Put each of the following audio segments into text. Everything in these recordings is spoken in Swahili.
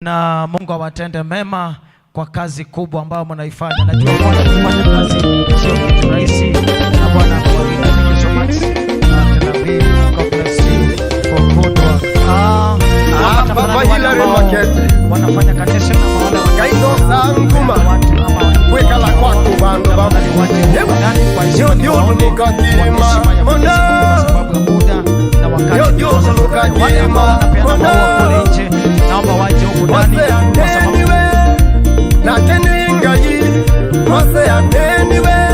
na Mungu awatende mema kwa kazi kubwa ambayo mnaifanya. Najua Bwana kufanya kazi sio kitu rahisi, na Bwana akubariki. Thank you so much. God bless you for good work. Baba hila remakete wanafanya kanisa na wale kaido sanguma weka la kwako bando baba yo ndio nikakima mona sababu ya muda na wakati ndio nikakima mona nje, naomba waje huko ndani kwa sababu na tena ngai mase anyway.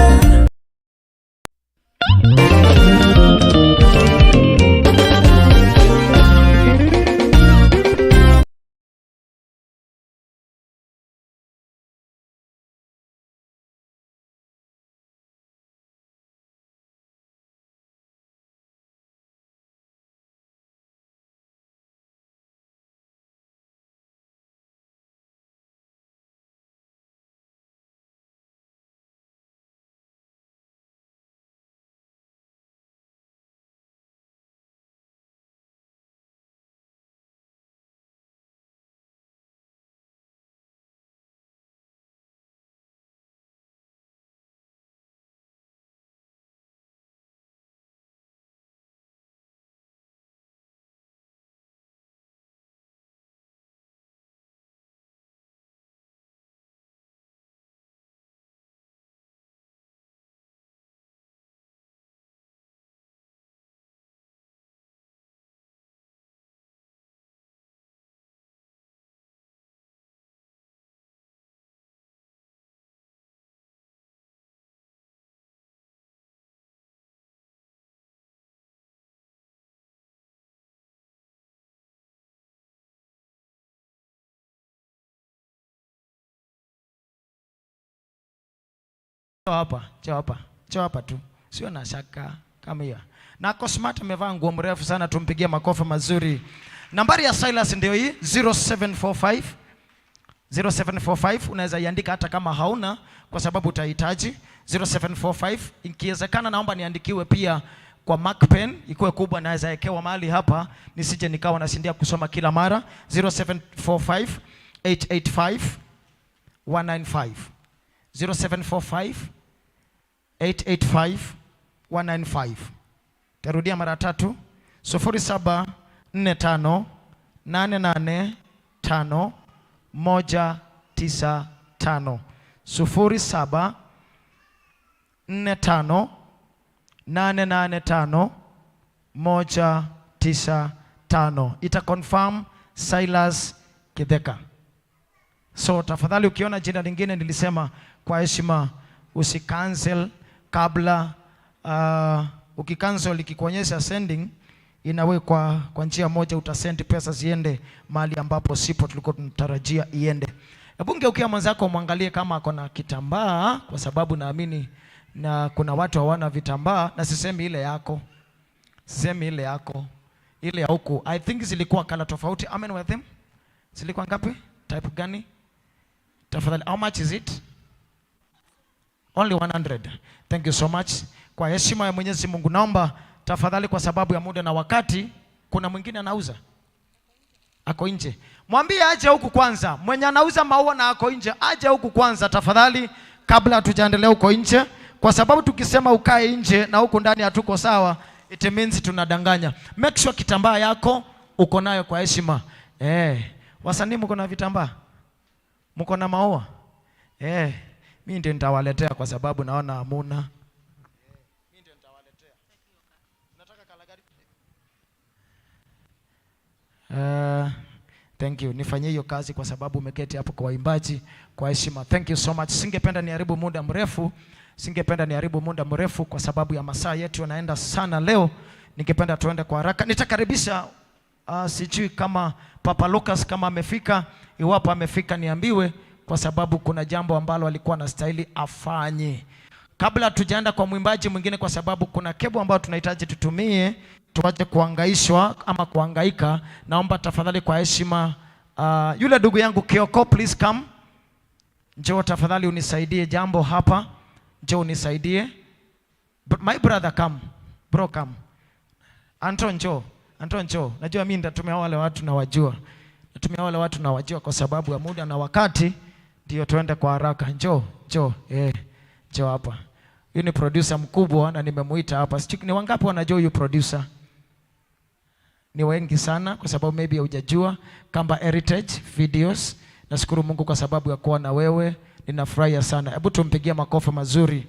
Hapa tu. Sio na shaka kama hiyo. Na Cosmat amevaa nguo mrefu sana, tumpigie makofi mazuri. Nambari ya Silas ndio hii 0745 0745, unaweza iandika hata kama hauna kwa sababu utahitaji 0745. Ikiwezekana naomba niandikiwe pia kwa Mark Pen, ikuwe kubwa, naweza ekewa mahali hapa nisije nikawa nashindia kusoma kila mara. 0745 885 195 0745 885 195. Tarudia mara tatu. 0745 885 195. 0745 885 195. Ita confirm Silas Kitheka. So tafadhali ukiona jina lingine nilisema kwa heshima usikancel kabla. Ukikancel ikikuonyesha sending, inawe kwa njia moja utasend pesa ziende mahali ambapo sipo tulikuwa tunatarajia iende. Hebu ngeukia mwenzako muangalie kama ako na kitambaa, kwa sababu naamini na kuna watu hawana vitambaa, na sisemi ile yako. Sisemi ile yako. Ile ya huko I think zilikuwa kala tofauti. Amen with them. Zilikuwa ngapi? Type gani? Tafadhali, how much is it? Only 100. Thank you so much. Kwa heshima ya Mwenyezi Mungu naomba tafadhali, kwa sababu ya muda na wakati, kuna mwingine anauza ako nje, mwambie aje huku kwanza. Mwenye anauza maua na ako nje aje huku kwanza tafadhali, kabla hatujaendelea huko nje, kwa sababu tukisema ukae nje na huko ndani hatuko sawa, it means tunadanganya. Make sure kitambaa yako uko nayo kwa heshima. Wasanii mko na vitambaa? Mko na maua? Mimi ndio nitawaletea kwa sababu naona hamuna. Mimi ndio nitawaletea. Nataka kala gari. Thank you. Nifanyie hiyo kazi kwa sababu umeketi hapo kwa waimbaji kwa heshima. Thank you so much. Singependa niharibu muda mrefu kwa sababu ya masaa yetu yanaenda sana leo. Ningependa tuende kwa haraka. Nitakaribisha sijui kama Papa Lucas kama amefika. Iwapo amefika niambiwe, kwa sababu kuna jambo ambalo alikuwa anastahili afanye. Kabla tujaenda kwa mwimbaji mwingine, kwa sababu kuna kebo ambayo tunahitaji tutumie tuache kuhangaishwa ama kuhangaika, naomba tafadhali kwa heshima yule ndugu yangu Kioko, please come. Njoo tafadhali unisaidie jambo hapa. Njoo unisaidie. My brother come. Bro come. Anton njoo. Najua mimi nitatumia wale watu na wajua. natumia wale watu na wajua kwa sababu ya muda na wakati, ndio tuende kwa haraka. Njoo hapa. Huyu ni producer mkubwa na nimemuita hapa. Ni wangapi wanajua huyu producer? Ni wengi sana, kwa sababu maybe hujajua Kamba Heritage Videos. Nashukuru Mungu kwa sababu ya kuwa na wewe. Ninafurahia sana. Hebu tumpigie makofi mazuri.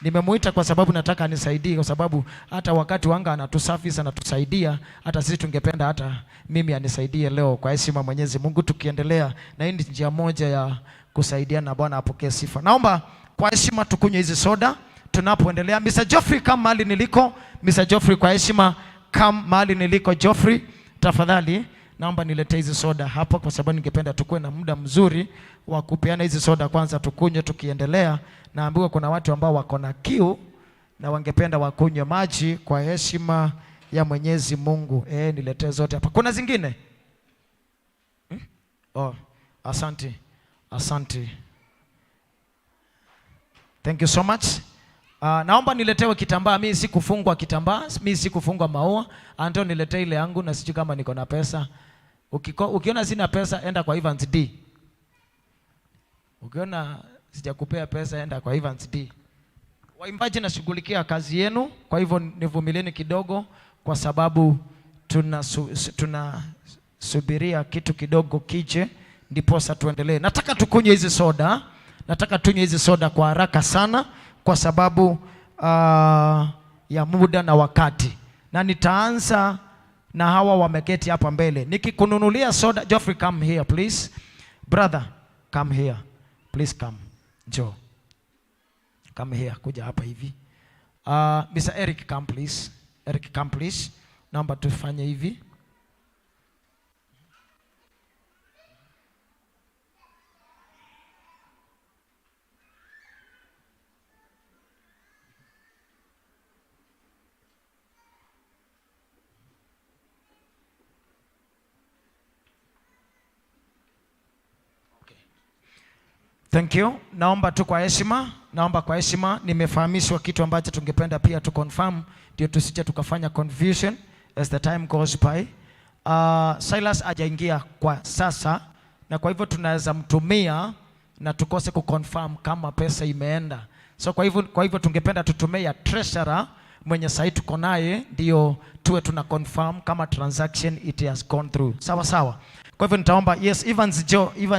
Nimemuita kwa sababu nataka anisaidie, kwa sababu hata wakati wanga anatusafisha na tusaidia, hata sisi tungependa hata mimi anisaidie leo, kwa heshima Mwenyezi Mungu, tukiendelea na hii njia moja ya kusaidia, na Bwana apokee sifa. Naomba kwa heshima tukunywe hizi soda tunapoendelea. Mr. Geoffrey, kama mahali niliko. Mr. Geoffrey, kwa heshima kama mahali niliko. Geoffrey, tafadhali naomba niletee hizi soda hapa, kwa sababu ningependa tukue na muda mzuri wa kupeana hizi soda. Kwanza tukunywe tukiendelea. Naambiwa kuna watu ambao wako na kiu na wangependa wakunywe maji, kwa heshima ya Mwenyezi Mungu. Niletee zote hapa. Kuna zingine? Asante. Thank you so much. Naomba niletewe kitambaa. Mimi sikufungwa kitambaa, mimi sikufungwa maua. Anto niletee ile yangu, na sijui kama niko na pesa. Ukiona sina pesa, enda kwa Evans D. Ukiona sijakupea pesa, enda kwa Evans D. Waimbaji, nashughulikia kazi yenu, kwa hivyo nivumilieni kidogo, kwa sababu tunasubiria kitu kidogo kije, ndipo sasa tuendelee. Nataka tukunywe hizi soda. Nataka tunywe hizi soda kwa haraka sana, kwa sababu ya muda na wakati. Na nitaanza na hawa wameketi hapa mbele. Nikikununulia soda, Geoffrey, come here please. Brother, come here. Please come. Joe. Come here. Kuja hapa hivi. Mr. Eric, come please. Eric, come please. Naomba tufanye hivi. Thank you. Naomba kwa heshima, nimefahamishwa kitu ambacho tungependa pia tu confirm, ndio tusije tukafanya confusion as the time goes by. Silas hajaingia kwa sasa, na kwa hivyo tunaweza mtumia na tukose kuconfirm kama pesa imeenda. So kwa hivyo tungependa tutumie ya treasurer mwenye sasa tuko naye, ndio tuwe tuna confirm kama transaction it has gone through. Sawa. Kwa hivyo nitaomba, yes, Evan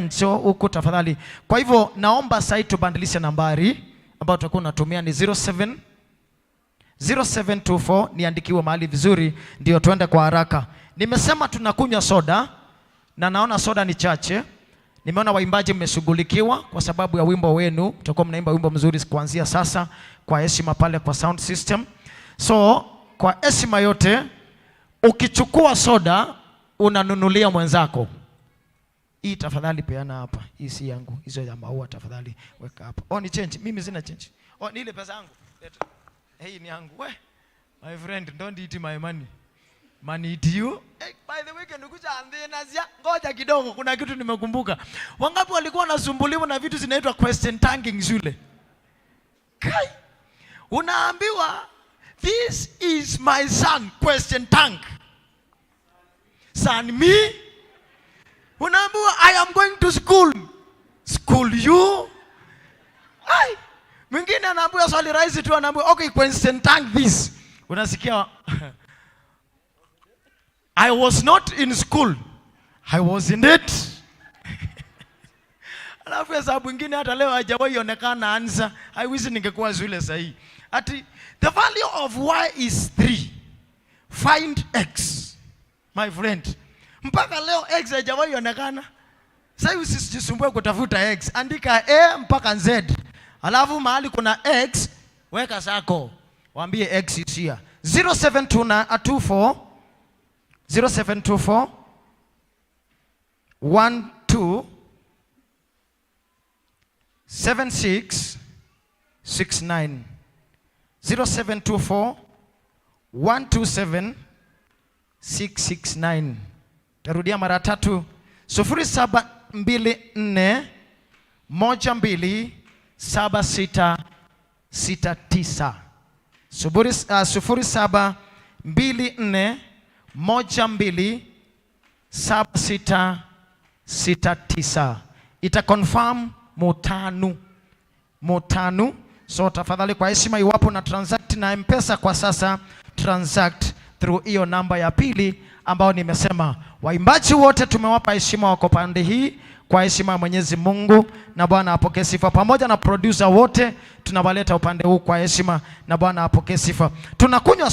Joe huko tafadhali. Kwa hivyo naomba sasa tubandilishe nambari ambayo tutakuwa tunatumia ni 0724, niandikiwe mahali vizuri ndio tuende kwa haraka. Nimesema tunakunywa soda na naona soda ni chache. Nimeona waimbaji mmeshughulikiwa kwa sababu ya wimbo wenu. Mtakuwa mnaimba wimbo mzuri kuanzia sasa, kwa heshima pale kwa sound system. So kwa heshima yote, ukichukua soda unanunulia mwenzako. Hii tafadhali peana hapa. Hii si yangu. Hizo ya maua tafadhali weka hapa. Ni change. Mimi sina change. Ni ile pesa yangu. Hii ni yangu. My friend, don't eat my money. Money eat you. By the way, nikuja andena ngoja kidogo, kuna kitu nimekumbuka. Wangapi walikuwa wanasumbuliwa na vitu zinaitwa question tagging shule? Kai. Unaambiwa this is my son, question tag. Son me? Unaambiwa I am going to school. School you? Mwingine anaambiwa swali rahisi tu, anaambiwa okay, question tag this. Unasikia I was not in school. I was in it. Alafu hesabu nyingine hata leo hajawahi onekana answer. I wish ningekuwa shule sahihi. Ati the value of y is 3. Find x. My friend, mpaka leo x hajawahi onekana. Sasa usijisumbue kutafuta x. Andika a mpaka z. Alafu mahali kuna x, weka sako. Waambie x is here. 0724 12 76 69. 0724 127 669. Tarudia mara tatu. 0724 12 7669. 0724 12 7669. 69. Ita confirm mutanu. So tafadhali kwa heshima, iwapo na transact na M-Pesa kwa sasa, transact through hiyo namba ya pili ambao nimesema. Waimbaji wote tumewapa heshima, wako pande hii kwa heshima ya Mwenyezi Mungu, na Bwana apokee sifa. Pamoja na producer wote tunawaleta upande huu kwa heshima, na Bwana apokee sifa. Tunakunywa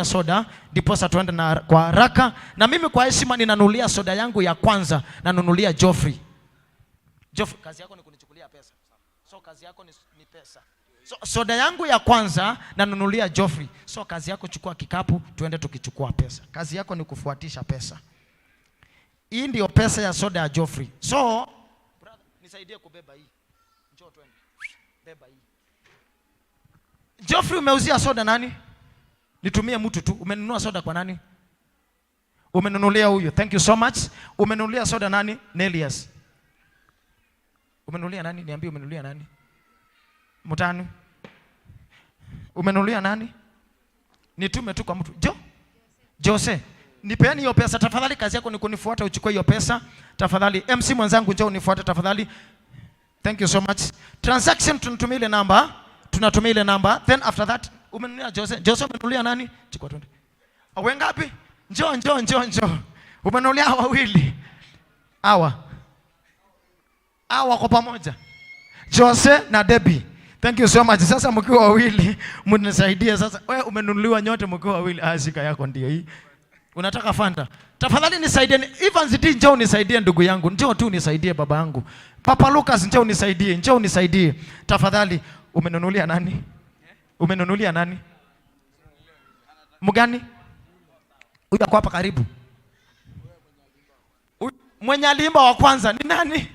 soda ndiposa tuende na kwa haraka. Na mimi kwa heshima ninanunulia soda yangu ya kwanza, nanunulia Geoffrey, kazi yako ni kunichukulia pesa. So kazi yako ni pesa. So soda yangu ya kwanza nanunulia Geoffrey. So kazi yako chukua kikapu, tuende tukichukua pesa. Kazi yako ni kufuatisha pesa. Hii ndio pesa ya soda ya Geoffrey. So brother, nisaidie kubeba hii. Njoo twende. Beba hii. Geoffrey, umeuzia soda nani? Nitumie mtu tu. Umenunua soda kwa nani? Umenunulia huyo. Thank you so much. Umenunulia soda nani? Nelias. Umenunulia nani? Niambie umenunulia nani? Mutanu. Umenunulia nani? Nitume tu kwa mtu. Jose. Nipeeni hiyo pesa tafadhali. Kazi yako ni kunifuata, uchukue hiyo pesa tafadhali. MC mwenzangu njoo unifuate tafadhali. Thank you so much. Transaction tunatumia ile namba. Then after that umenunulia Jose umenunulia nani? Chukua twende. Awe ngapi? Njoo. Umenunulia wawili. Hawa kwa pamoja. Jose na Debbie. Thank you so much. Sasa mkiwa wawili mnisaidie sasa. Wewe umenunuliwa nyote mkiwa wawili. Shika yako ndio hii. Unataka Fanta? Tafadhali nisaidie. Evans D, njoo unisaidie ndugu yangu. Njoo tu unisaidie baba yangu. Papa Lucas njoo unisaidie. Tafadhali. Umenunulia nani? Mgani? Huyu ako hapa karibu. Mwenye alimba wa kwanza ni nani?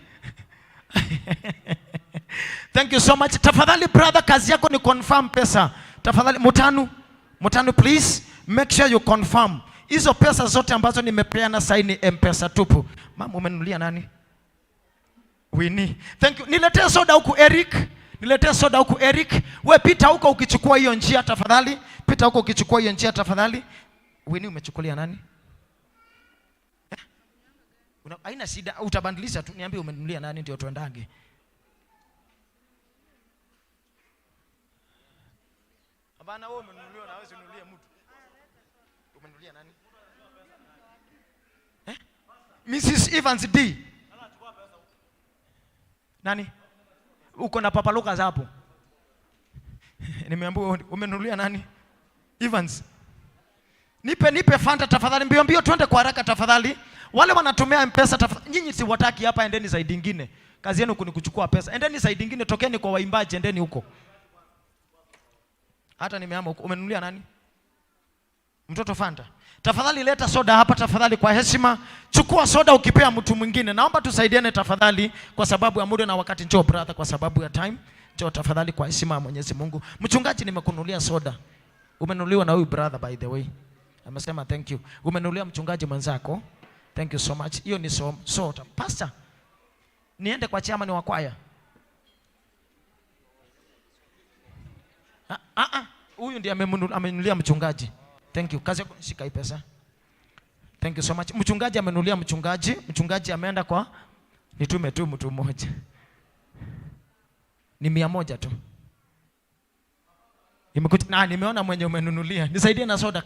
Thank you so much. Tafadhali brother, kazi yako ni confirm pesa. Tafadhali Mutanu please make sure you confirm. Hizo pesa zote ambazo nimepeana sasa ni M-Pesa tupu. Mama umenunulia nani? Winnie. Thank you. Niletee soda huku Eric. Wewe pita huko ukichukua hiyo njia tafadhali. Winnie umechukulia nani? Haina shida, utabandilisha tu, niambie umenunulia nani ndio tuendage. Bana wewe umenunulia na wewe usinunulie mtu. Umenunulia nani? Mrs. Evans D. Nani? Uko na Papa Lucas hapo. Nimeambiwa umenunulia nani? Evans. Nipe Fanta tafadhali, mbio twende kwa haraka tafadhali. Wale wanatumia M-Pesa nyinyi si wataki hapa, endeni side nyingine. Kazi yenu ni kuchukua pesa. Endeni side nyingine, tokeni kwa waimbaji, endeni huko. Hata nimeama huko. Umenunulia nani? Mtoto Fanta. Tafadhali leta soda hapa tafadhali kwa heshima. Chukua soda ukipea mtu mwingine. Naomba tusaidiane tafadhali kwa sababu ya muda na wakati. Njoo brother kwa sababu ya time. Njoo tafadhali kwa heshima ya Mwenyezi Mungu. Mchungaji nimekununulia soda. Umenunuliwa na huyu brother by the way. Amesema thank you. Umenunulia mchungaji mwenzako. Thank you so much. Hiyo ni soda. Pastor. Niende kwa chairman wa kwaya. Huyu ndiye amenunulia mchungaji. Thank you. Kazi yako shika hii pesa. Thank you so much. Mchungaji amenunulia mchungaji ameenda kwa nitume tu mtu mmoja. Ni 100 tu. Nimeona mwenye umenunulia. Nisaidie na soda.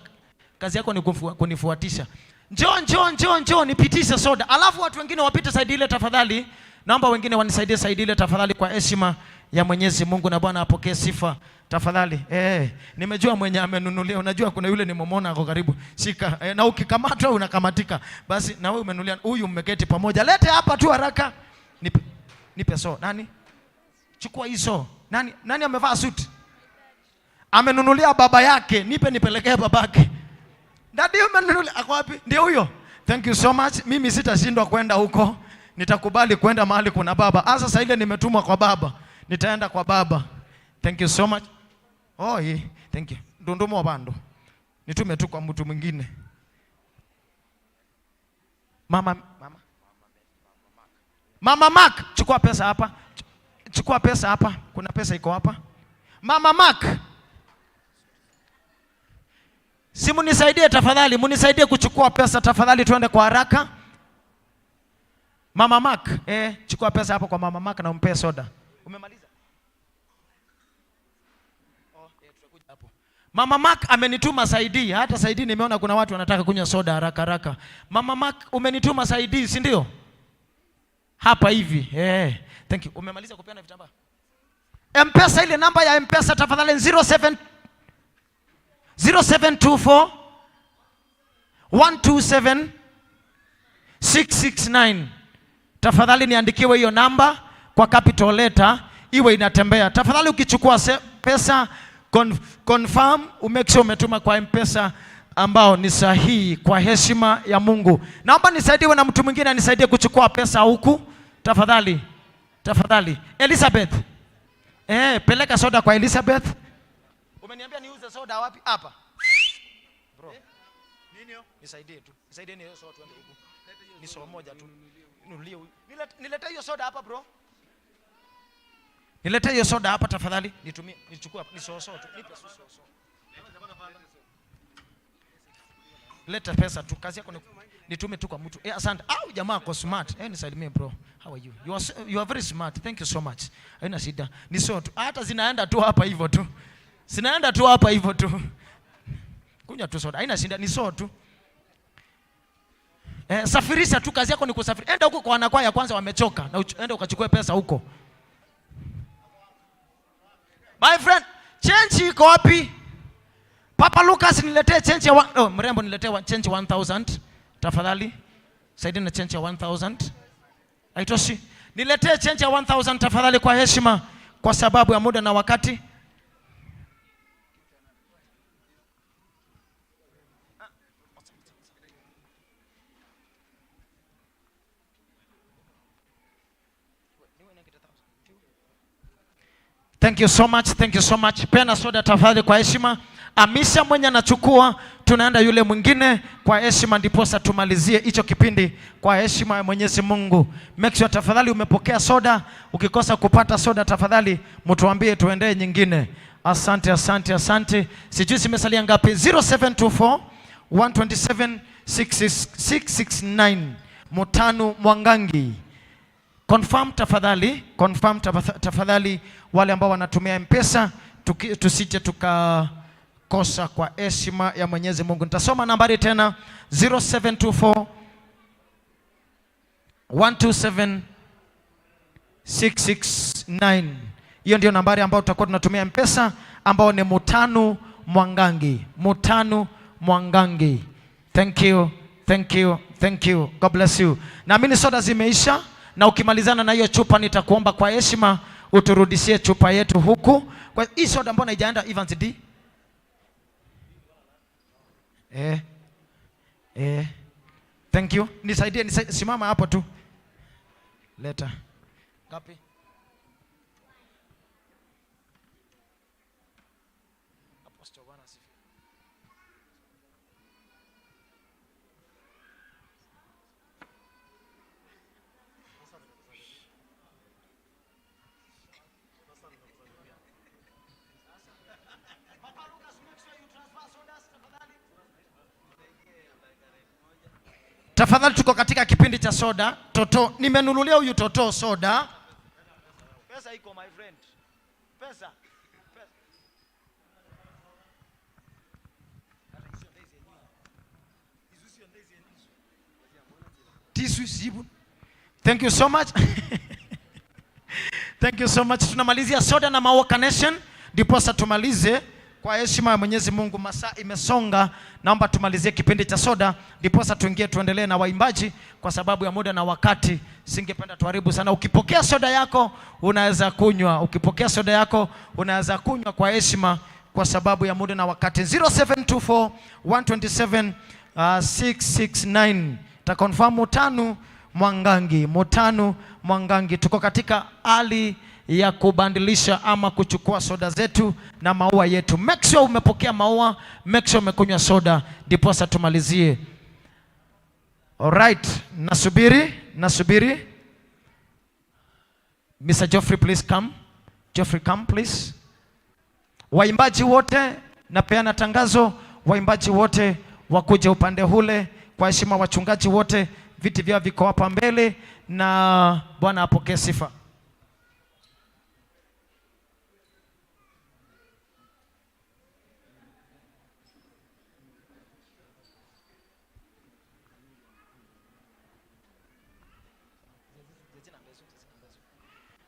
Kazi yako ni kunifuatisha. Njoo nipitishe soda. Alafu watu wengine wapite side ile tafadhali. Naomba wengine wanisaidie side ile tafadhali kwa heshima ya Mwenyezi Mungu, na Bwana apokee sifa tafadhali. Nimejua mwenye amenunulia. Unajua kuna yule nimemwona ako karibu. Shika. Na ukikamatwa unakamatika. Basi na wewe umenunulia. Huyu mmeketi pamoja. Lete hapa tu haraka. Nipe nani? Chukua hizo. Nani amevaa suit? Amenunulia baba yake. Nipelekee babake. Dadi umenunulia ako wapi? Ndio huyo. Thank you so much. Mimi sitashindwa kwenda huko. Nitakubali kwenda mahali kuna baba. Sasa ile nimetumwa kwa baba. Nitaenda kwa baba. Thank you so much. Thank you. Ndondomo bando. Nitume tu kwa mtu mwingine. Mama Mark, chukua pesa hapa. Kuna pesa iko hapa. Mama Mark. Simu nisaidie tafadhali, munisaidie kuchukua pesa tafadhali, tuende kwa haraka. Mama Mark, chukua pesa hapo kwa Mama Mark na umpe soda. Umemaliza? Tutakuja hapo. Mama Mark amenituma Saidi. Hata Saidi nimeona kuna watu wanataka kunywa soda haraka haraka. Mama Mark umenituma Saidi, si ndio? Hapa hivi. Thank you. Umemaliza kupeana vitambaa? M-Pesa, ile namba ya M-Pesa tafadhali 0724 127 669. Tafadhali niandikiwe hiyo namba kwa capital letter iwe inatembea. Tafadhali ukichukua pesa confirm umake sure umetuma kwa M-Pesa ambao ni sahihi kwa heshima ya Mungu. Naomba nisaidiwe na mtu mwingine anisaidie kuchukua pesa huku. Tafadhali. Tafadhali. Elizabeth. Peleka soda kwa Elizabeth. Umeniambia niuze soda wapi? Hapa. Bro. Nini hiyo? Nisaidie tu. Nisaidie hiyo soda tuende huku. Ni soda moja tu. Nunulie. Nilete hiyo soda hapa bro. Nilete hiyo soda hapa tafadhali. Nitumie, nichukue ni soda tu. Nipe soda. Leta pesa tu. Kazi yako nitume tu kwa mtu. Asante. Au jamaa kwa smart. Nisaidie bro. How are you? You are very smart. Thank you so much. Haina shida. Ni soda tu. Hata zinaenda tu hapa hivyo tu. Zinaenda tu hapa hivyo tu. Kunywa tu soda. Haina shida. Ni soda tu. Safirisha tu, kazi yako ni kusafiri. Enda huko kwa wanakwaya kwanza wamechoka na enda ukachukue pesa huko. My friend, change iko wapi? Papa Lucas niletee change ya mrembo niletee change 1000 tafadhali. Saidia na change ya 1000. Haitoshi. Niletee change ya 1000 tafadhali kwa heshima kwa sababu ya muda na wakati. Thank you so much. Thank you so much. Pena soda tafadhali kwa heshima. Amisha mwenye anachukua, tunaenda yule mwingine kwa heshima, ndiposa tumalizie hicho kipindi kwa heshima ya Mwenyezi Mungu. Make sure tafadhali umepokea soda. Ukikosa kupata soda tafadhali mtuambie tuendee nyingine. Asante, asante, asante. Sijui simesalia ngapi? 0724 127 669. Mutanu Mwangangi. Confirm tafadhali, confirm tafadhali wale ambao wanatumia M-Pesa, tusije tukakosa kwa heshima ya Mwenyezi Mungu. Nitasoma nambari tena 0724 127 669. Hiyo ndio nambari ambayo tutakuwa tunatumia M-Pesa, ambao ni Mutanu Mwangangi. Mutanu Mwangangi. Thank you, thank you, thank you. God bless you. Naamini soda zimeisha. Na ukimalizana na hiyo chupa nitakuomba kwa heshima uturudishie chupa yetu huku. Kwa hii soda mbona haijaenda Evans D? Thank you. Nisaidie, simama hapo tu. Leta. Ngapi? Tafadhali tuko katika kipindi cha soda. Toto, nimenunulia huyu Toto soda. Pesa iko my friend. Pesa. Thank you so much. Thank you so much. Tunamalizia soda na Maua Nation. Ndiposa tumalize kwa heshima ya Mwenyezi Mungu. Masaa imesonga. Naomba tumalizie kipindi cha soda ndiposa tuendelee na waimbaji kwa sababu ya muda na wakati. Singependa tuharibu sana. Ukipokea soda yako unaweza kunywa. Ukipokea soda yako unaweza kunywa kwa heshima kwa sababu ya muda na wakati. 0724 127 669. Ta-confirm Mutanu Mwangangi. Mutanu Mwangangi. Tuko katika hali ya kubandilisha ama kuchukua soda zetu na maua yetu. Make sure umepokea maua, make sure umekunywa soda, ndiposa tumalizie. Alright, nasubiri. Mr. Geoffrey, please come. Geoffrey, come please. Waimbaji wote, napeana tangazo, waimbaji wote wakuje upande hule kwa heshima. Wachungaji wote viti vyao viko hapa mbele, na Bwana apokee sifa.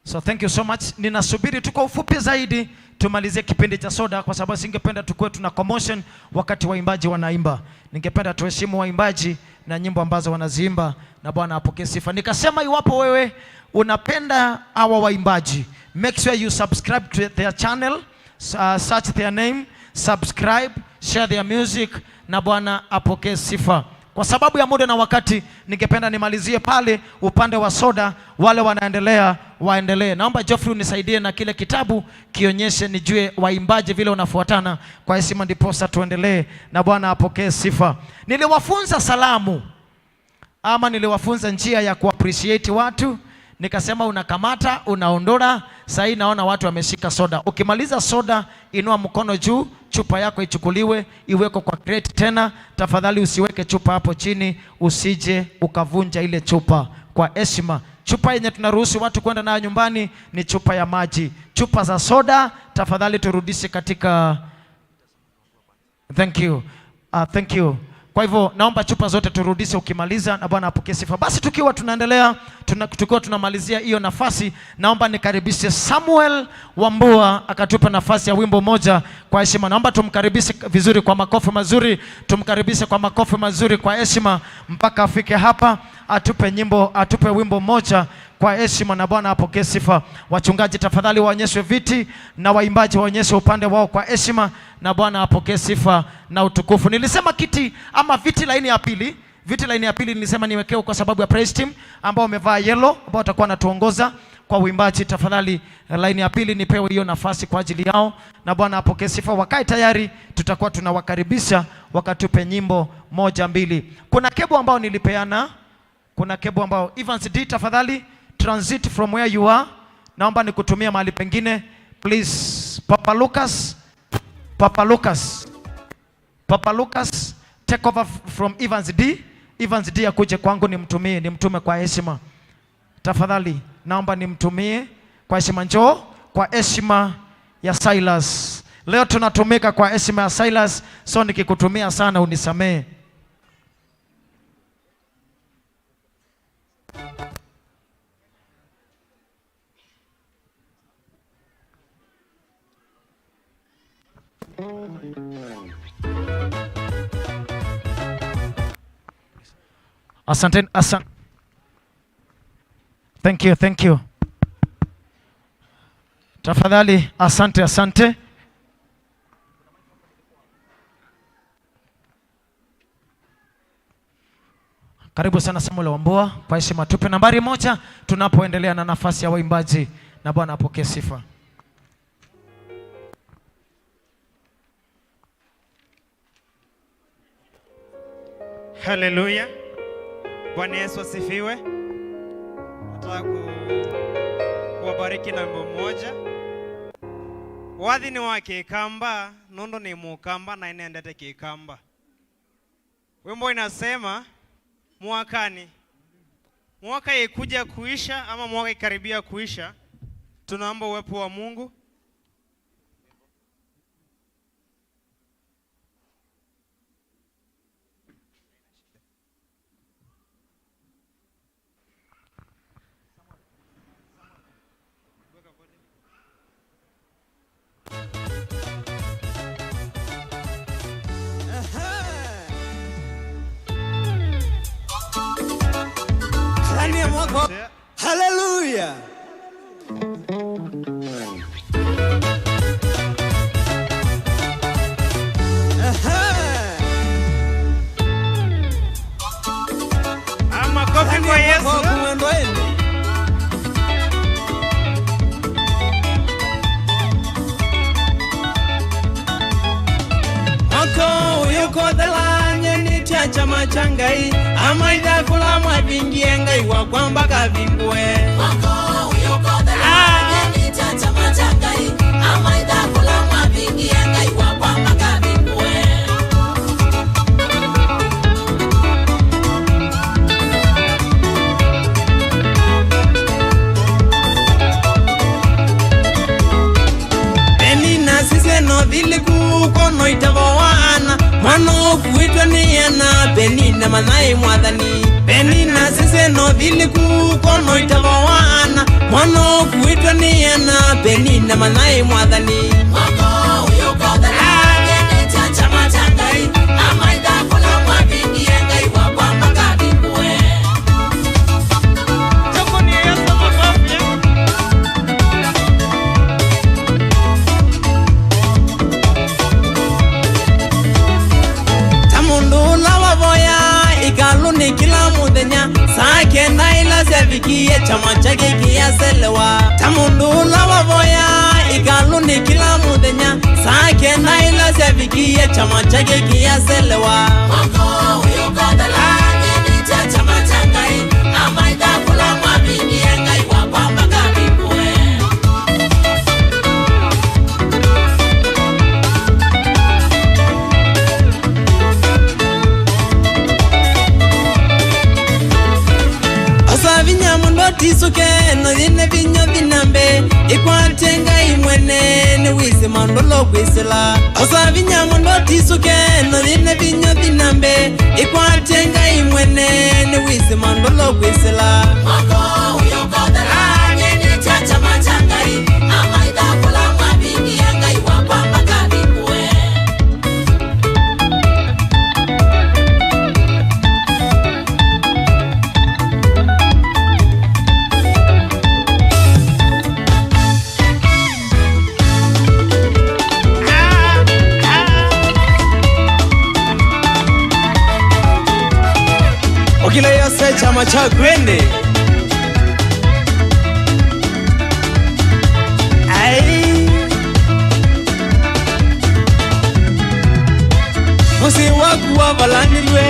So thank you so much. Ninasubiri tu kwa ufupi zaidi tumalizie kipindi cha soda, kwa sababu singependa tukue tuna commotion wakati waimbaji wanaimba. Ningependa tuheshimu waimbaji na nyimbo ambazo wanaziimba, na Bwana apokee sifa. Nikasema iwapo wewe unapenda hawa waimbaji, make sure you subscribe to their channel, search their name, subscribe, share their music, na Bwana apokee sifa. Kwa sababu ya muda na wakati, ningependa nimalizie pale upande wa soda. Wale wanaendelea waendelee. Naomba Geoffrey unisaidie na kile kitabu kionyeshe nijue waimbaji vile unafuatana kwa heshima, ndiposa tuendelee, na Bwana apokee sifa. Niliwafunza salamu ama niliwafunza njia ya kuappreciate watu. Nikasema unakamata, unaondora. Sasa naona watu wameshika soda. Ukimaliza soda, inua mkono juu, chupa yako ichukuliwe, iweko kwa crate tena. Tafadhali usiweke chupa hapo chini, usije ukavunja ile chupa, kwa heshima. Chupa yenye tunaruhusu watu kwenda nayo nyumbani ni chupa ya maji. Chupa za soda tafadhali turudishe katika. Thank you. Thank you. Kwa hivyo naomba chupa zote turudishe ukimaliza, na Bwana apokee sifa. Basi tukiwa tunaendelea, tukiwa tunamalizia hiyo nafasi, naomba nikaribishe Samuel Wambua akatupa nafasi ya wimbo moja kwa heshima. Naomba tumkaribishe vizuri kwa makofi mazuri, tumkaribishe kwa makofi mazuri kwa heshima mpaka afike hapa, atupe wimbo moja kwa heshima, na Bwana apokee sifa. Wachungaji tafadhali waonyeshwe viti, na waimbaji waonyeshwe upande wao kwa heshima, na Bwana apokee sifa na utukufu. Nilisema kiti ama viti laini ya pili. Viti laini ya pili nilisema niwekeo kwa sababu ya praise team ambao wamevaa yellow, ambao watakuwa wanatuongoza kwa uimbaji. Tafadhali laini ya pili nipewe hiyo nafasi kwa ajili yao, na Bwana apokee sifa. Wakae tayari, tutakuwa tunawakaribisha wakatupe nyimbo moja mbili. Kuna kebo ambao nilipeana, kuna kebo ambao Evans D, tafadhali transit from where you are. Naomba nikutumia mahali pengine please. Papa Lucas take over from Evans D. Evans D akuje kwangu, nimtume kwa heshima. Tafadhali naomba nimtumie kwa heshima. Njoo kwa heshima ya Silas. Leo tunatumika kwa heshima ya Silas, so nikikutumia sana unisamee. Asante. Thank you. Tafadhali, asante. Karibu sana Samuel Wambua, kwa heshima tupe nambari moja tunapoendelea na nafasi ya waimbaji, na Bwana apokee sifa. Haleluya. Bwana Yesu asifiwe. Nataka kuwabariki na wimbo mmoja. Wathi ni wa Kikamba, nondo ni Mukamba na inaendete Kikamba. Wimbo inasema mwaka ikuja kuisha ama mwaka ikaribia kuisha, tunaomba uwepo wa Mungu. Hallelujah. Makofi kwa Yesu. Yuko dhalanya ni chama changai amaida kula mwavingie ngai wa kwamba kavingue. Yuko dhalanya ni chama changai amaida kula mwavingie ngai wa kwamba kavingue. dhili kukono itavoana mano kuitwa niyana penina manai mwadhani penina sise no dhili kukono itavoana mano kuitwa niyana penina manai mwadhani wako uyukodha nage chacha machangai amaida kula mwabingi yengai wakwa makabingwe choko ni yesu mafafya tamundula wavoya ikaluni kila mudenya sake naila sevikie chama chake kiaselewa tamundula wavoya ikaluni kila mudenya sake naila sevikie chama chake kiaselewa wako uyukodha lage ni chama changai amaida kula mwabingi yengai wakwa makabingwe Asavinya mundo tisuke no dine vinyo dinambe ikwatenga imwene ni wisi mandolo kwisila Asavinya mundo tisuke no dine vinyo dinambe ikwatenga imwene ni wisi mandolo kwisila Wako uyokodha lage ni chacha machangai amaida kula mwabingi yengai wakwa makabingwe Okila yose chama cha gwende ai musi waku wa balanilwe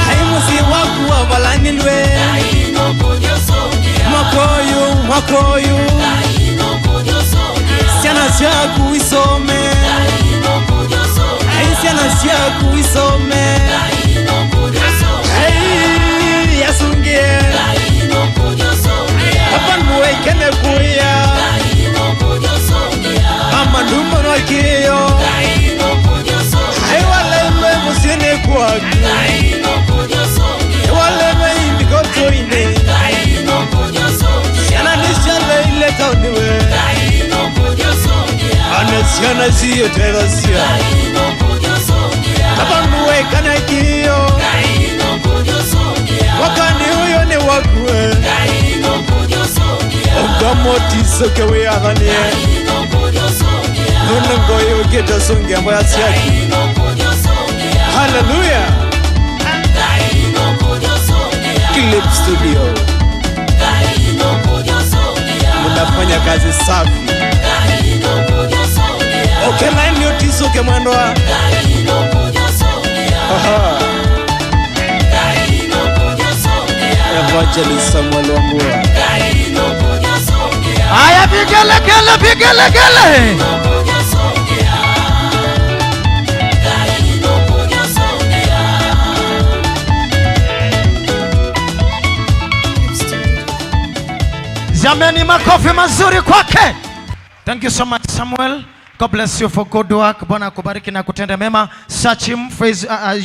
ai musi waku wa balanilwe makoyu siana siaku isome ai siana siaku isome Hey, yasungie Hapa mwekene kuya Mama ndumo nokiyo Hai waleme musine kuwagi Waleme indikoto ine Siana nishale ile tauniwe Anesiana siyo tera siya Hapa mwekene kiyo Wakani huyo ni wakwe Ogamoti soke weyaganie Nunango yu geta songi ambayo siyaki Hallelujah Clip Studio Munafanya kazi safi Okay, line yote soke mwandoa Aha Evangelist Samuel Wambua Aya pigele Jameni makofi mazuri kwake. Thank you so much Samuel. God bless you for good work. Bwana kubariki na kutenda mema. Search him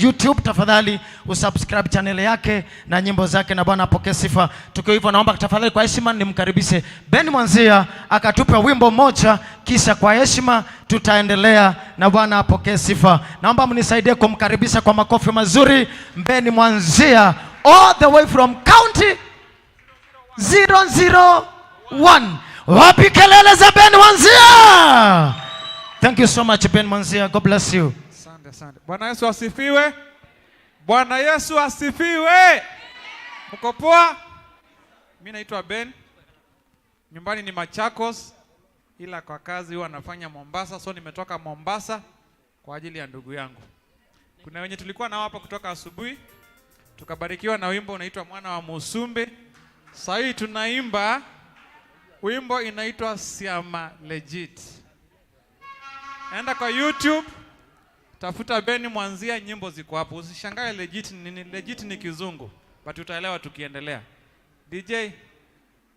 YouTube tafadhali, usubscribe channel yake na nyimbo zake na Bwana apokee sifa. Tukiwa hivyo naomba tafadhali kwa heshima nimkaribishe Ben Mwanzia akatupa wimbo moja, kisha kwa heshima tutaendelea na Bwana apokee sifa. Naomba mnisaidie kumkaribisha kwa makofi mazuri Ben Mwanzia all the way from county 001. Wapi kelele za Ben Mwanzia? Thank you so much Ben Mwanzia. God bless you. Asante. Bwana Yesu asifiwe. Bwana Yesu asifiwe. Mko poa? Mimi naitwa Ben. Nyumbani ni Machakos ila kwa kazi huwa nafanya Mombasa, so nimetoka Mombasa kwa ajili ya ndugu yangu. Kuna wenye tulikuwa nao hapa kutoka asubuhi. Tukabarikiwa na wimbo unaitwa Mwana wa Musumbe. Sasa hii tunaimba wimbo inaitwa Siama Legit. Enda kwa YouTube, tafuta Ben Mwanzia, nyimbo ziko hapo. Usishangae legit nini, legit ni kizungu, but utaelewa tukiendelea. DJ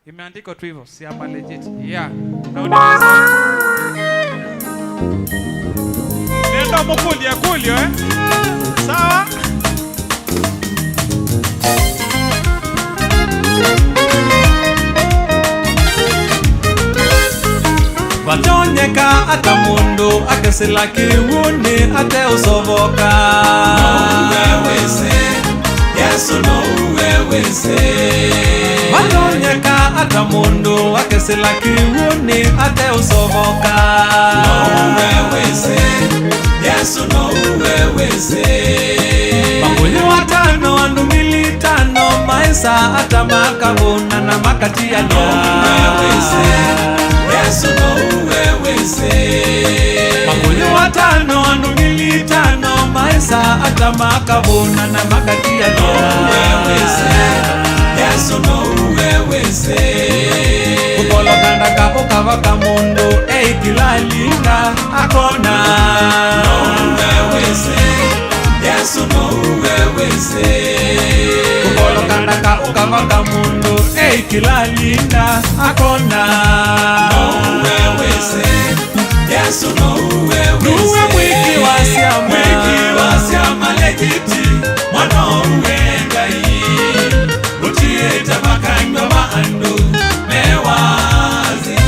imeandikwa tu hivyo, Siama Legit. Yeah. Na Sio mukulie sawa. Watonyeka ata mundu akesila kiwuni ate usovoka. Uweweze Yesu no uweweze. Watonyeka ata mundu akesila kiwuni ate usovoka. Uweweze Yesu no uweweze. Makuli watano andu militano maisa ata makavuna na makati ya uweweze Yesu no uweweze. Makuli watano andu militano maisa ata makavuna na makati ya uweweze Yesu no uweweze. Kupolo kanda kapo kavaka mundu eikilalinga akona. Uweweze Yesu no uweweze. Kupolo kanda kapo kavaka mundu eikilalinga akona. Uweweze Yesu no uweweze. Uwe mwiki wasiama legiti mwana uwengai. Utieta bakanywa maandu mewazi.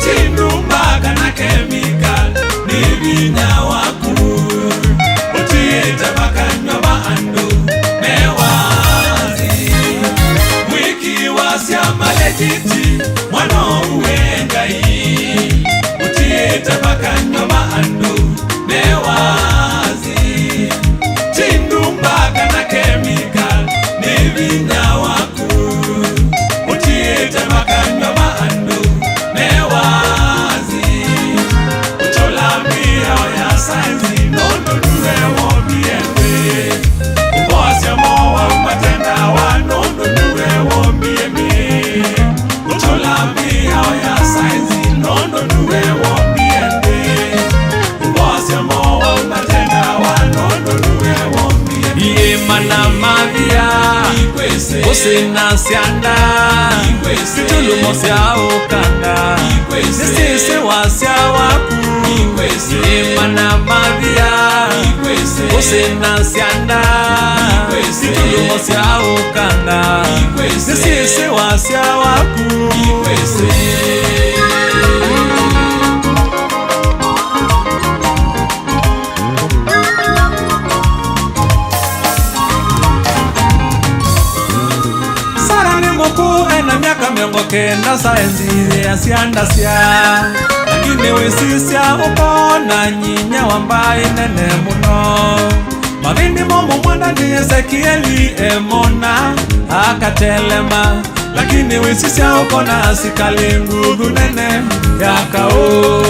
Tindumbaga na chemical ni vinya waku. Utieta bakanywa maandu mewazi. Mwiki wasiama legiti mwana uwengai. Utieta bakanywa maandu mewazi. Tindumbaga na chemical ni vinya waku. Utieta bakanywa maandu mewazi. Ucholambia ya sainsi nondo nuwe wombiewe. Ubosia mowa umatenda wa nondo nuwe wombiewe. Ucholambia ya sainsi nondo nuwe wombiewe. Ubosia mowa umatenda wa nondo nuwe wombiewe. Iye mana mavia Usina sianda Situlumo sia ukanda Nisisi wa sia waku Imana mavia Usina sianda Situlumo sia ukanda Nisisi wa sia waku ena miaka miongo kenda saenzi ya sianda sia. Lakini wisisya ukona nyinya wambaye nene muno. Mavindi momo mwanda ni Ezekieli emona akatelema. Lakini wisisya ukona asikali nguvu nene yakao.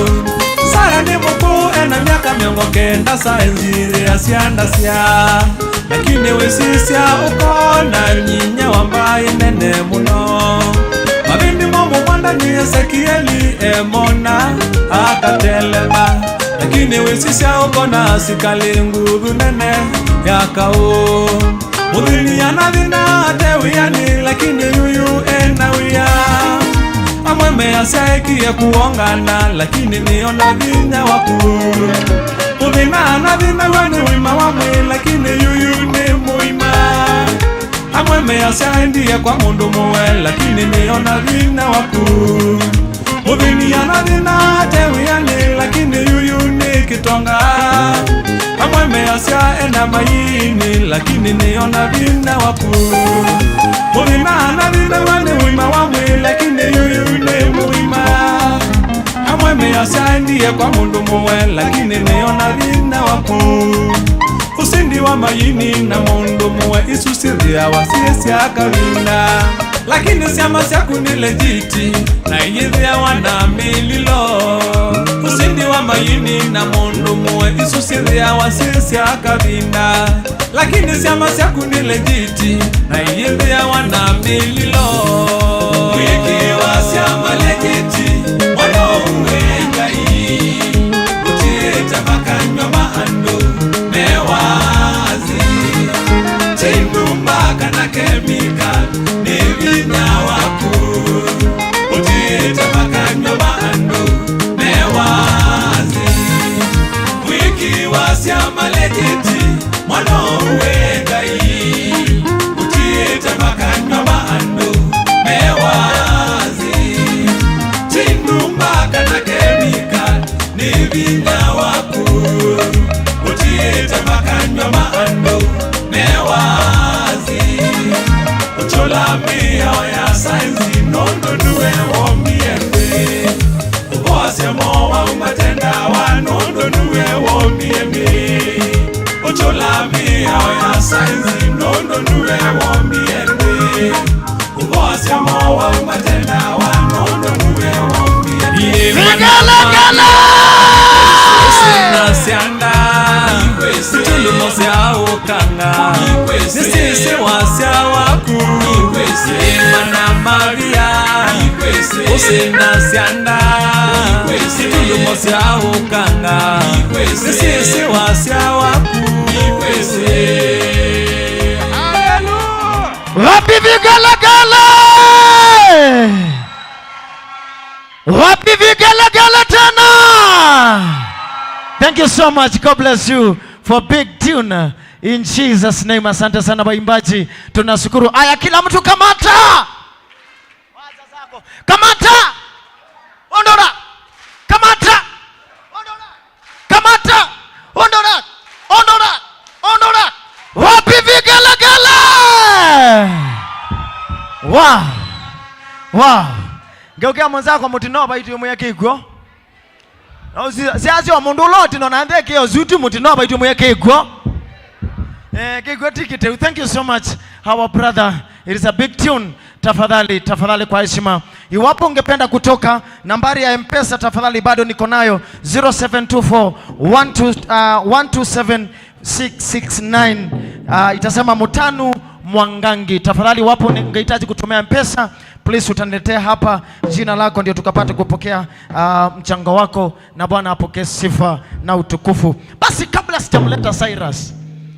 Sara ni mkuu ena miaka miongo kenda saenzi ya sianda sia. Lakini wisisya ukona nyinya wambaye nene muno. Mavindi momo mwanda ni Ezekieli emona akatelema. Lakini wisisya ukona asikali nguvu nene yakao. Mudhini yanadhina atewiyani lakini yuyu enawia. Amweme asaikie kuongana lakini niona vinya waku. Mudhina anadhina wani wima wamwe lakini yuyu ni muima. Amweme asaikie kwa mundu muwe lakini niona vinya waku. Mudhini anadhina atewiyani lakini yuyu ni kitonga. Amweme asaenda mayini lakini niona vinya waku. Mudhina anadhina wani wima wamwe lakini yuyu ni muima. Amweme asaidie kwa mundu muwe lakini niona vinya waku. Usindi wa mayini na mundu muwe isusiria wasisi akavina. Lakini siama siaku ni legiti na iyithia wana mililo. Usindi wa mayini na mundu muwe isusiria wasisi akavina. Lakini siama siaku ni legiti na iyithia wana mililo. Wiki wa siama legiti wana uwengai. Utieta bakanywa maandu mewazi. Tindumbaga na chemical ni vinya waku. Utieta bakanywa maandu mewazi. Wiki sainzi nondo nuwe womiembe ubose mowa umatenda wa nondo nuwe womiembe ucholabi ya sainzi nondo nuwe womiembe ubose mowa umatenda wa nondo nuwe womiembe Vigala Sianda Tulu mose aokanga Nisise wasya waku Mana Maria Osena sianda Tulu mose aokanga Nisise wasya waku Hallelujah. Wapi vigala Wapi vigala tena. Thank you so much. God bless you for big tune in Jesus name. Asante sana waimbaji. Tunashukuru. Aya, kila mtu kamata. Waza zako. Kamata. Ondora. Kamata. Ondora. Kamata. Ondora. Ondora. Ondora. Wapi vigala. Wow. Wow. Ngeukia mwenzako mutino baitu yomuyake igwo. Siazi wa mundu loti no nande ke ozuti mutino baitu yomuyake igwo. Kigwo tikite. Thank you so much our brother. It is a big tune. Tafadhali kwa heshima. Iwapo ungependa kutoka, nambari ya M-Pesa tafadhali bado niko nayo 0724 127669. Itasema Mutanu Mwangangi. Tafadhali wapo ungehitaji kutumia M-Pesa, please utaniletea hapa jina lako ndio tukapata kupokea mchango wako, na Bwana apokee sifa na utukufu. Basi kabla sijamleta Silas,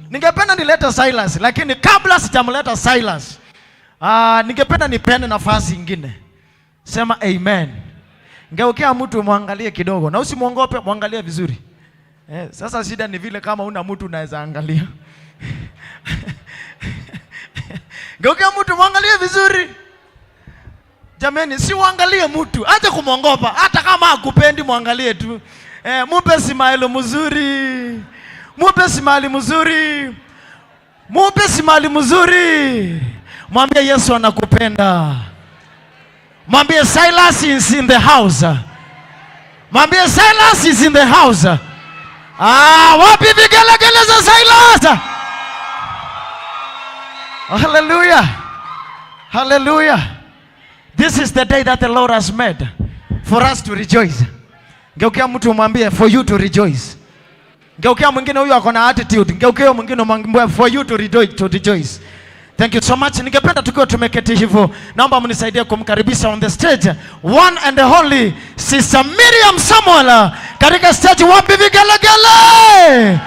ningependa nilete Silas, lakini kabla sijamleta Silas, ningependa nipende nafasi nyingine. Sema amen. Ngeukia mtu muangalie kidogo na usimuongope, muangalie vizuri. Sasa shida ni vile kama una mtu unaweza angalia. Ngeukia mtu muangalie vizuri. Jameni, si uangalie mtu, acha kumuongopa. Hata kama hakupendi muangalie tu. Mupe smile mzuri. Mupe smile mzuri. Mupe smile mzuri. Mwambie Yesu anakupenda. Mwambie Silas is in the house. Mwambie Silas is in the house. Wapi vigelegele za Silas? Hallelujah. Hallelujah. This is the day that the Lord has made for us to rejoice. Ngeukia mtu mwambie for you to rejoice. Ngeukia mwingine huyu ako na attitude. Ngeukia mwingine mwambie for you to rejoice. Thank you so much. Ningependa tukiwa tumeketi hivyo, naomba mnisaidie kumkaribisha on the stage one and the only Sister Miriam Samuel katika stage. Wapi vigelegele?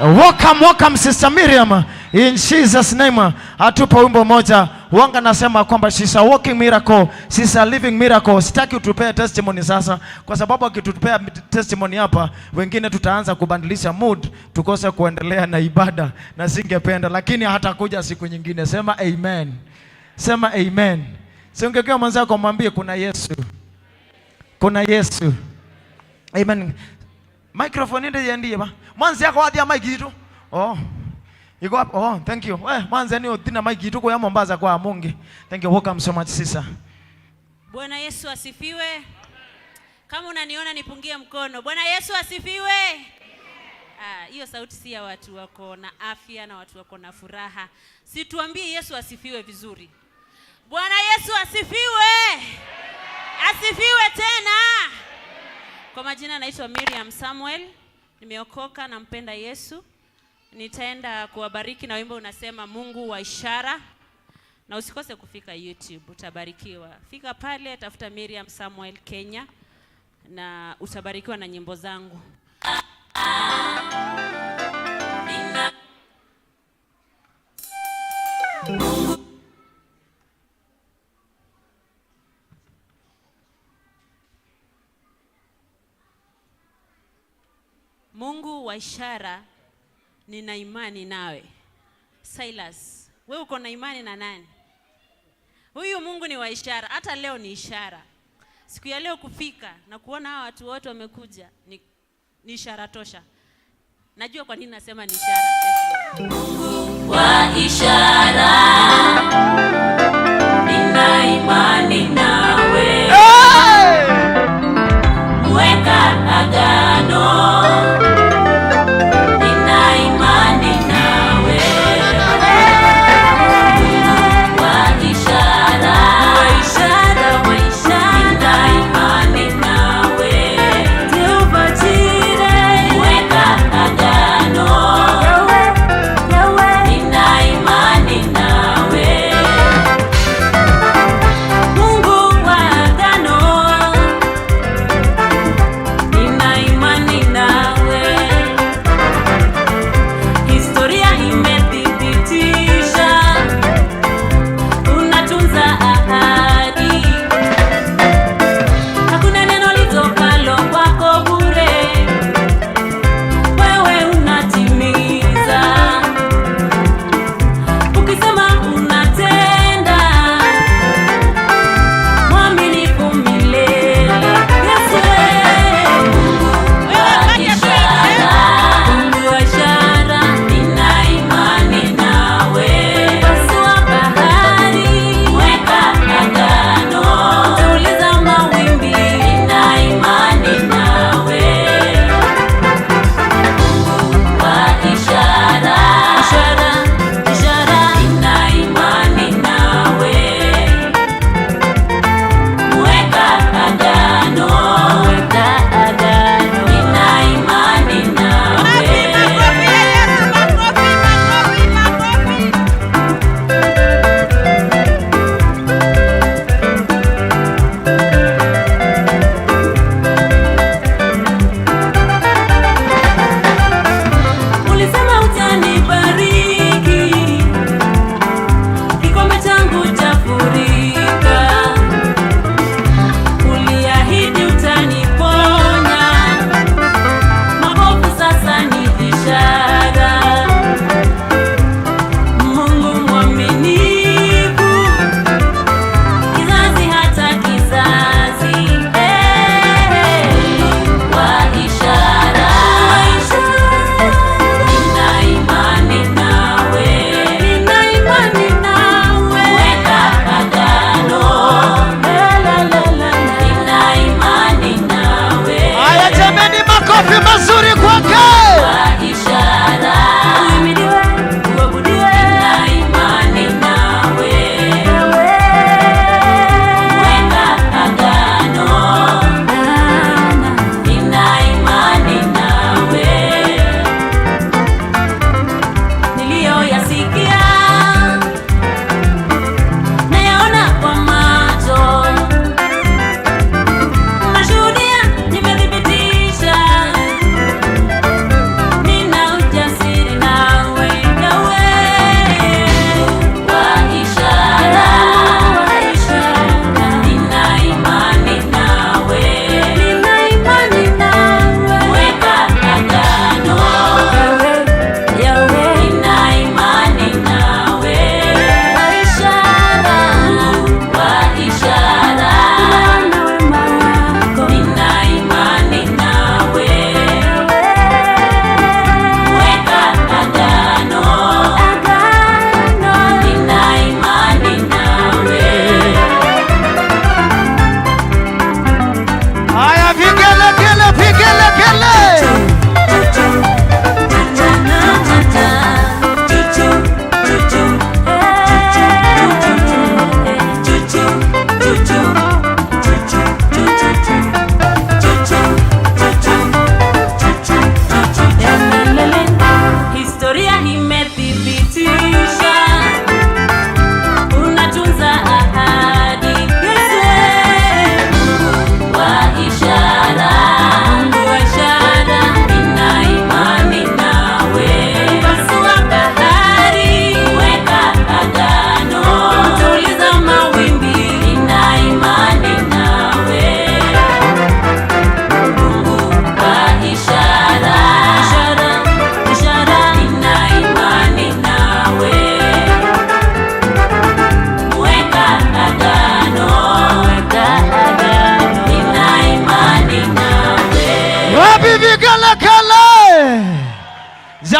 Welcome Sister Miriam. In Jesus name. Atupa wimbo moja. Wanga nasema kwamba she's a walking miracle, she's a living miracle. Sitaki utupea testimony sasa, kwa sababu akitutupea testimony hapa, wengine tutaanza kubadilisha mood, tukose kuendelea na ibada, na singependa, lakini hata kuja siku nyingine. Sema amen. Sema amen. Singekea mwenzako mwambie kuna Yesu. Kuna Yesu. Amen. Microphone ndiye ba. Mwanzi yako wadia mic tu. You go up. Oh, thank you. Mwanza ni utina mic tuko ya Mombasa kwa Mungu. Thank you. Welcome so much sister. Bwana Yesu asifiwe. Kama unaniona nipungie mkono. Bwana Yesu asifiwe. Hiyo sauti si ya watu wako na afya na watu wako na furaha. Si tuambie Yesu asifiwe vizuri. Bwana Yesu asifiwe. Asifiwe tena. Kwa majina naitwa Miriam Samuel. Nimeokoka, nampenda Yesu. Nitaenda kuwabariki na wimbo unasema Mungu wa ishara, na usikose kufika YouTube, utabarikiwa. Fika pale, tafuta Miriam Samuel Kenya na utabarikiwa na nyimbo zangu. Mungu wa ishara, nina imani nawe. Silas, wewe uko na imani na nani? Huyu Mungu ni wa ishara. Hata leo ni ishara. Siku ya leo kufika na kuona hawa watu wote wamekuja ni ishara tosha. Najua kwa nini nasema ni ishara. Mungu wa ishara, nina imani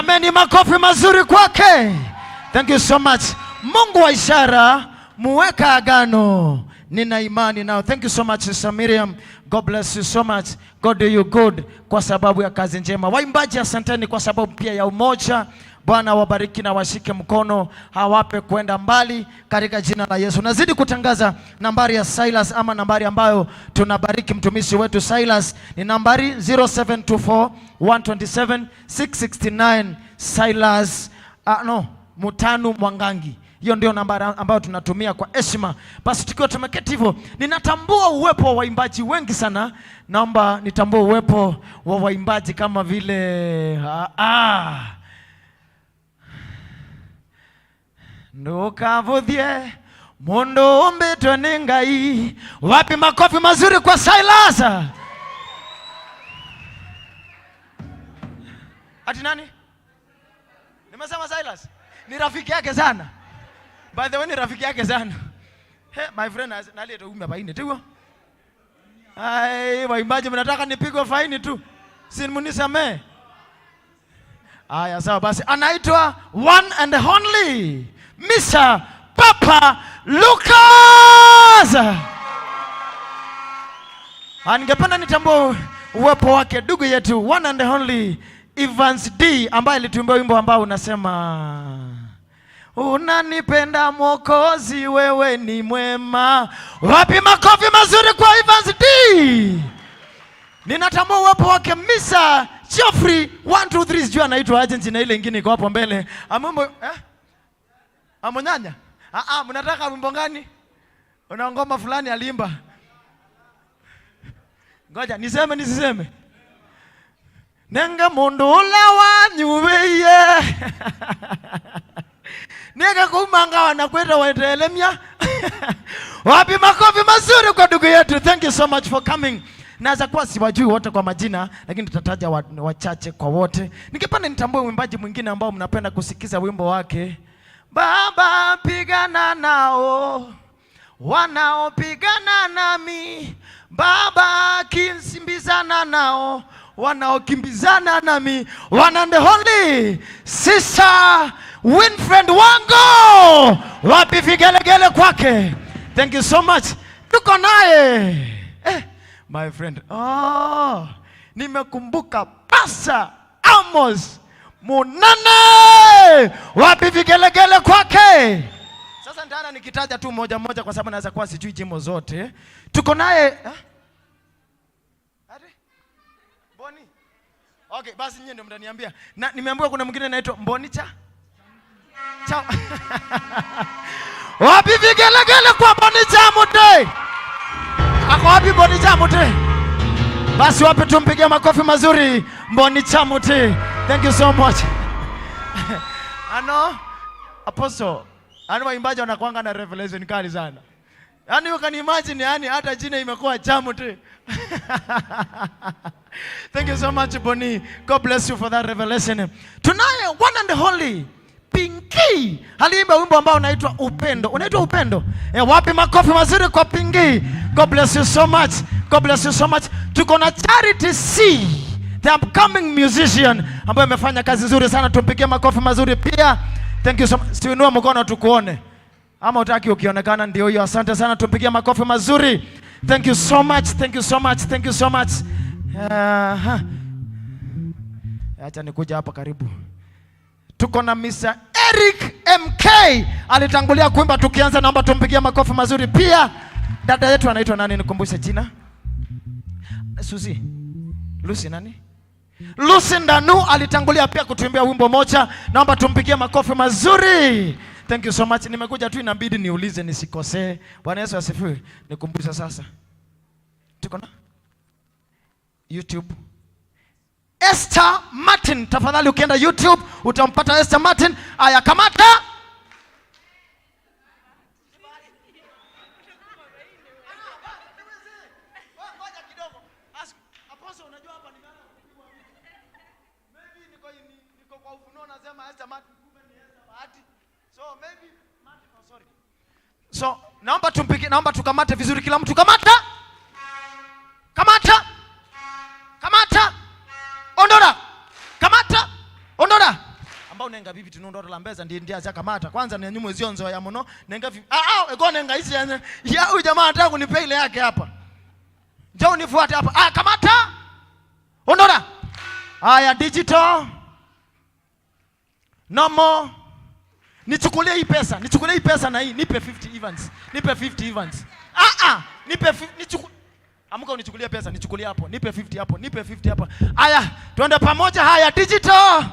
Jameni, makofi mazuri kwake. Thank you so much. Mungu wa ishara, muweka agano. Nina imani nao. Thank you so much Sister Miriam. God bless you so much. God do you good kwa sababu ya kazi njema. Waimbaji asanteni kwa sababu pia ya umoja. Bwana wabariki na washike mkono, hawape kwenda mbali katika jina la Yesu. Nazidi kutangaza nambari ya Silas ama nambari ambayo tunabariki mtumishi wetu Silas ni nambari 0724 127 669 Silas Mutanu Mwangangi. Hiyo ndio nambari ambayo tunatumia kwa heshima. Basi tukiwa tumeketi hivyo, ninatambua uwepo wa waimbaji wengi sana. Naomba nitambue uwepo wa waimbaji kama vile Ndukavuthie mundu umbitwe ni Ngai. Wapi makofi mazuri kwa Silas? Ati nani? Nimesema Silas ni rafiki yake sana. By the way, ni rafiki yake sana. Hey, my friend, naleta ume faini tu. Ai, waimbaji mnataka nipigwe faini tu. Si mnisamee. Aya, sawa basi. Anaitwa one and only Mr. Papa Lucas. Ningependa nitambue uwepo wake ndugu yetu one and only Evans D ambaye alituimbia wimbo ambao unasema unanipenda Mwokozi, wewe ni mwema. Wapi makofi mazuri kwa Evans D. Ninatambua uwepo wake Mr. Geoffrey 123 sijui anaitwa agency na ile nyingine iko hapo mbele. Amonyanya? Mnataka wimbo gani? Una ngoma fulani aliimba. Ngoja niseme. Nenga mundu ule wanyubeye. Nega kumanga wanakwenda waendelemia. Wapi makofi mazuri kwa ndugu yetu. Thank you so much for coming. Naweza kuwa siwajui wote kwa majina, lakini tutataja wachache kwa wote. Ningependa nitambue mwimbaji mwingine ambao mnapenda kusikiza wimbo wake. Baba pigana nao wanaopigana nami, Baba kimbizana nao wanaokimbizana nami. One and only Sister Winfred wangu. Wapi vigelegele kwake. Thank you so much. Tuko naye my friend. Nimekumbuka Pastor Amos Munane. Wapi vigelegele kwake. Sasa ndana nikitaja tu moja moja kwa sababu naweza kuwa sijui jimbo zote. Tuko naye Boni. Okay, basi nyinyi ndio mtaniambia. Na nimeambiwa kuna mwingine anaitwa Mbonicha. Chao. Wapi vigelegele kwa Mbonicha Mute? Ako wapi Mbonicha Mute? Basi wapi tumpigie makofi mazuri Mbonicha Mute. Thank you so much. Apostle, waimbaji wanakuanga na revelation kali sana. You can imagine hata jina imekuwa Chamute. Thank you so much Boni. God bless you for that revelation. Tunaye one and only Pinky. Aliimba wimbo ambao unaitwa Upendo. Unaitwa Upendo. Wapi makofi mazuri kwa Pinky. God bless you so much. God bless you so much. Tuko na Charity C, the upcoming musician ambaye amefanya kazi nzuri sana. Tumpigie makofi mazuri pia. Thank you so much. Siinua mkono tukuone. Ama utaki ukionekana ndio hiyo. Asante sana, tumpigie makofi mazuri. Thank you so much. Thank you so much. Thank you so much. Acha nikuja hapa karibu. Tuko na Mr. Eric MK. Alitangulia kuimba tukianza, naomba tumpigie makofi mazuri pia. Dada yetu anaitwa nani nikumbushe jina? Suzy. Lucy nani? Lucy Ndanu alitangulia pia kutuimbia wimbo moja. Naomba tumpigie makofi mazuri. Thank you so much. Nimekuja tu inabidi niulize nisikosee. Bwana Yesu asifiwe. Nikumbusha sasa. Tuko na YouTube. Esther Martin. Tafadhali ukienda YouTube utampata Esther Martin. Aya kamata. So, naomba tukamate vizuri kila mtu. Kamata. Ondora. Kamata. Ondora. nenga bibi tunondo lambeza ndia za kamata kwanza ni nyumo zio nzo ya muno nenga ego nenga hizi ya huyu jamaa anataka kunipa ile yake hapa. Njoo nifuate hapa. Kamata. Ondora. Haya digital. Nomo. Nichukulie hii pesa na hii nipe 50 events. Nipe 50 events. Nipe 50 Amka unichukulie pesa, nichukulie hapo. Nipe 50 hapo, nipe 50 hapa. Haya, tuende pamoja. Haya digital.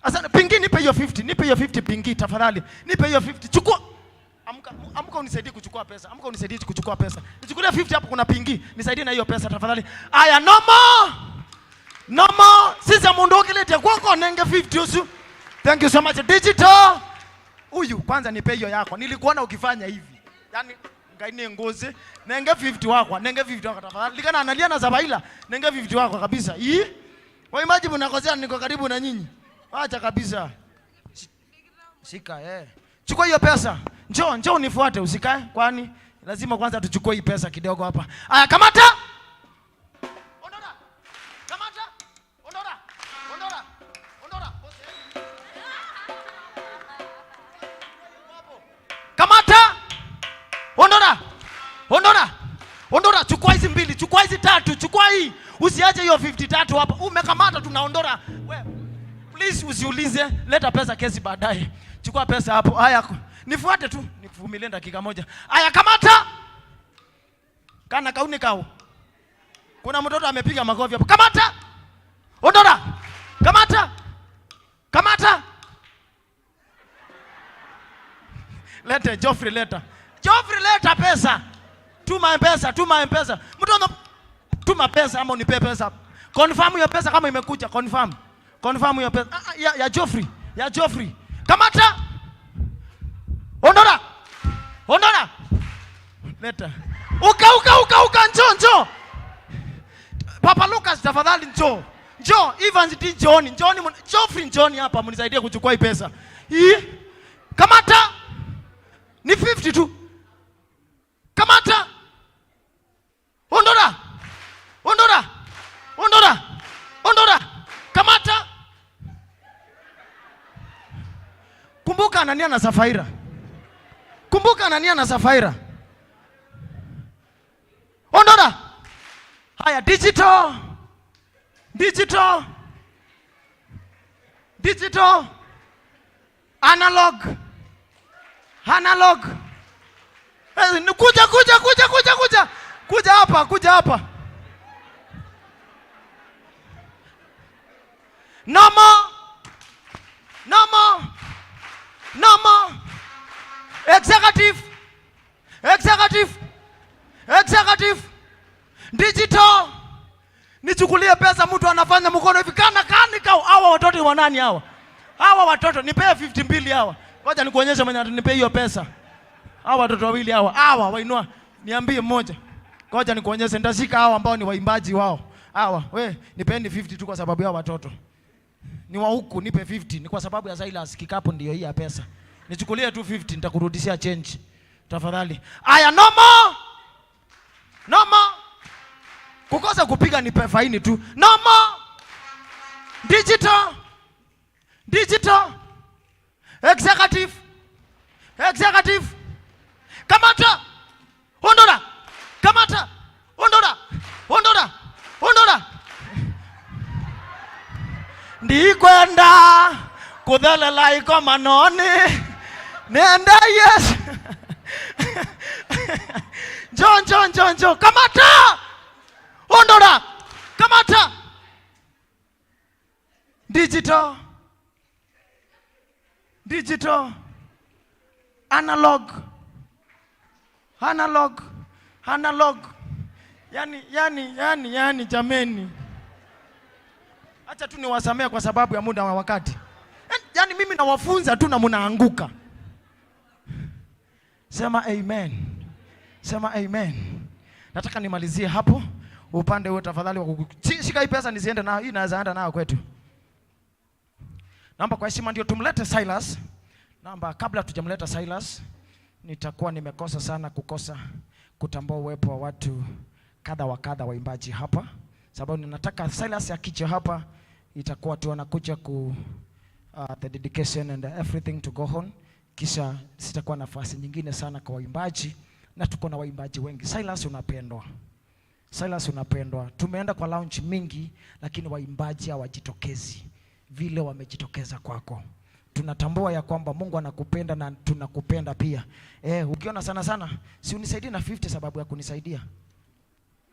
Asante pingi, nipe hiyo 50. Nipe hiyo 50 pingi tafadhali. Nipe hiyo 50. Chukua. Amka unisaidie kuchukua pesa. Amka unisaidie kuchukua pesa. Nichukulie 50 hapo, kuna pingi. Nisaidie na hiyo pesa tafadhali. Haya no more. Sisa mundoki lete kwako nenge 50 usu. Thank you so much. Digital. Huyu kwanza nipe hiyo yako. Nilikuona ukifanya hivi. Yaani ngaine ngozi nenge 50 wako. Nenge 50 wako tafadhali. Likana analia na Zabaila. Nenge 50 wako kabisa. Hii? Waimbaji mnakosea niko karibu na nyinyi. Acha kabisa. Shika Chukua hiyo pesa. Njoo unifuate usikae kwani lazima kwanza tuchukue hii pesa kidogo hapa. Aya kamata. Ondora. Kamata. Ondora, chukua hizi mbili, chukua hizi tatu, chukua hii. Usiache hiyo 53 hapa. Umekamata tunaondora. Wewe please usiulize, leta pesa kesi baadaye. Chukua pesa hapo. Haya, nifuate tu, nivumilie dakika moja. Haya kamata. Kana kauni kao. Kuna mtoto amepiga makofi hapo. Kamata. Ondora. Kamata. Leta Geoffrey leta pesa. Tuma M-Pesa. Mtu tuma pesa ama unipe pesa. Confirm hiyo pesa kama imekuja, confirm hiyo pesa. Ya Geoffrey. Kamata. Ondora. Leta. Uka njoo. Papa Lucas tafadhali njoo. Evans John. Geoffrey njoni hapa mnisaidie kuchukua hii pesa. Hii. Kamata. Ni 50 tu. Kamata. Ondora. Kamata. Kumbuka Anania na Safaira. Ondora. Haya digital. Analog. Kuja hapa. No more. Executive. Digital. Nichukulie pesa mtu anafanya mkono hivi kana hawa watoto wa nani hawa? Hawa watoto nipe 50 mbili hawa. Ngoja nikuonyeshe mwenye nipe hiyo pesa. Hawa watoto wawili hawa wainua. Niambie mmoja. Ngoja nikuonyeshe ndashika hawa ambao ni waimbaji wao. Hawa, nipeni 50 tu kwa sababu ya watoto. Ni wa huku nipe 50 ni kwa sababu ya Silas kikapu ndio hii ya pesa. Nichukulie tu 50 nitakurudishia change. Tafadhali. Aya no more. Kukosa kupiga nipe faini tu. No more. Digital. Executive. Kamata. Ondora. Ndikwenda kudhalela iko manoni. Nenda yes. Njoo. Kamata. Ondora. Kamata. Digital. Analog. Yani jameni. Acha tu niwasamea kwa sababu ya muda wa wakati. Yaani mimi nawafunza tu na mnaanguka. Sema amen. Nataka nimalizie hapo. Upande wote tafadhali shika hii pesa nisiende na hii naweza enda nayo kwetu. Naomba kwa heshima ndio tumlete Silas. Naomba kabla tujamleta Silas nitakuwa nimekosa sana kutambua uwepo wa watu kadha wa kadha waimbaji hapa. Sababu ninataka Silas akija hapa itakuwa tu anakuja the dedication and everything to go on. Kisha sitakuwa nafasi nyingine sana kwa waimbaji, na tuko na waimbaji wengi. Silas unapendwa. Silas unapendwa. Tumeenda kwa launch mingi lakini waimbaji hawajitokezi vile wamejitokeza kwako. Tunatambua ya kwamba Mungu anakupenda na tunakupenda pia. Ukiona sana si unisaidie na 50 sababu ya kunisaidia.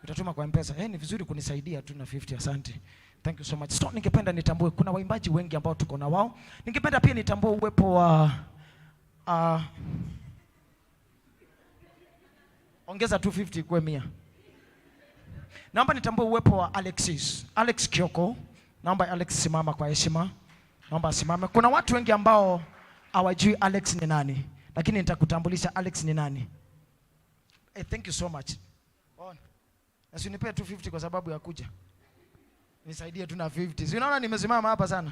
Utatuma kwa M-Pesa. Ni vizuri kunisaidia tu na 50, asante. Thank you so much. So ningependa nitambue kuna waimbaji wengi ambao tuko na wao. Ningependa pia nitambue uwepo wa ongeza 250 kwa 100. Naomba nitambue uwepo wa Alex Kioko. Naomba Alex simama kwa heshima. Naomba simame. Kuna watu wengi ambao hawajui Alex ni nani, lakini nitakutambulisha Alex ni nani. Thank you so much. Na usinipe 250 kwa sababu ya kuja. Nisaidie tu na 50. Si unaona nimesimama hapa sana?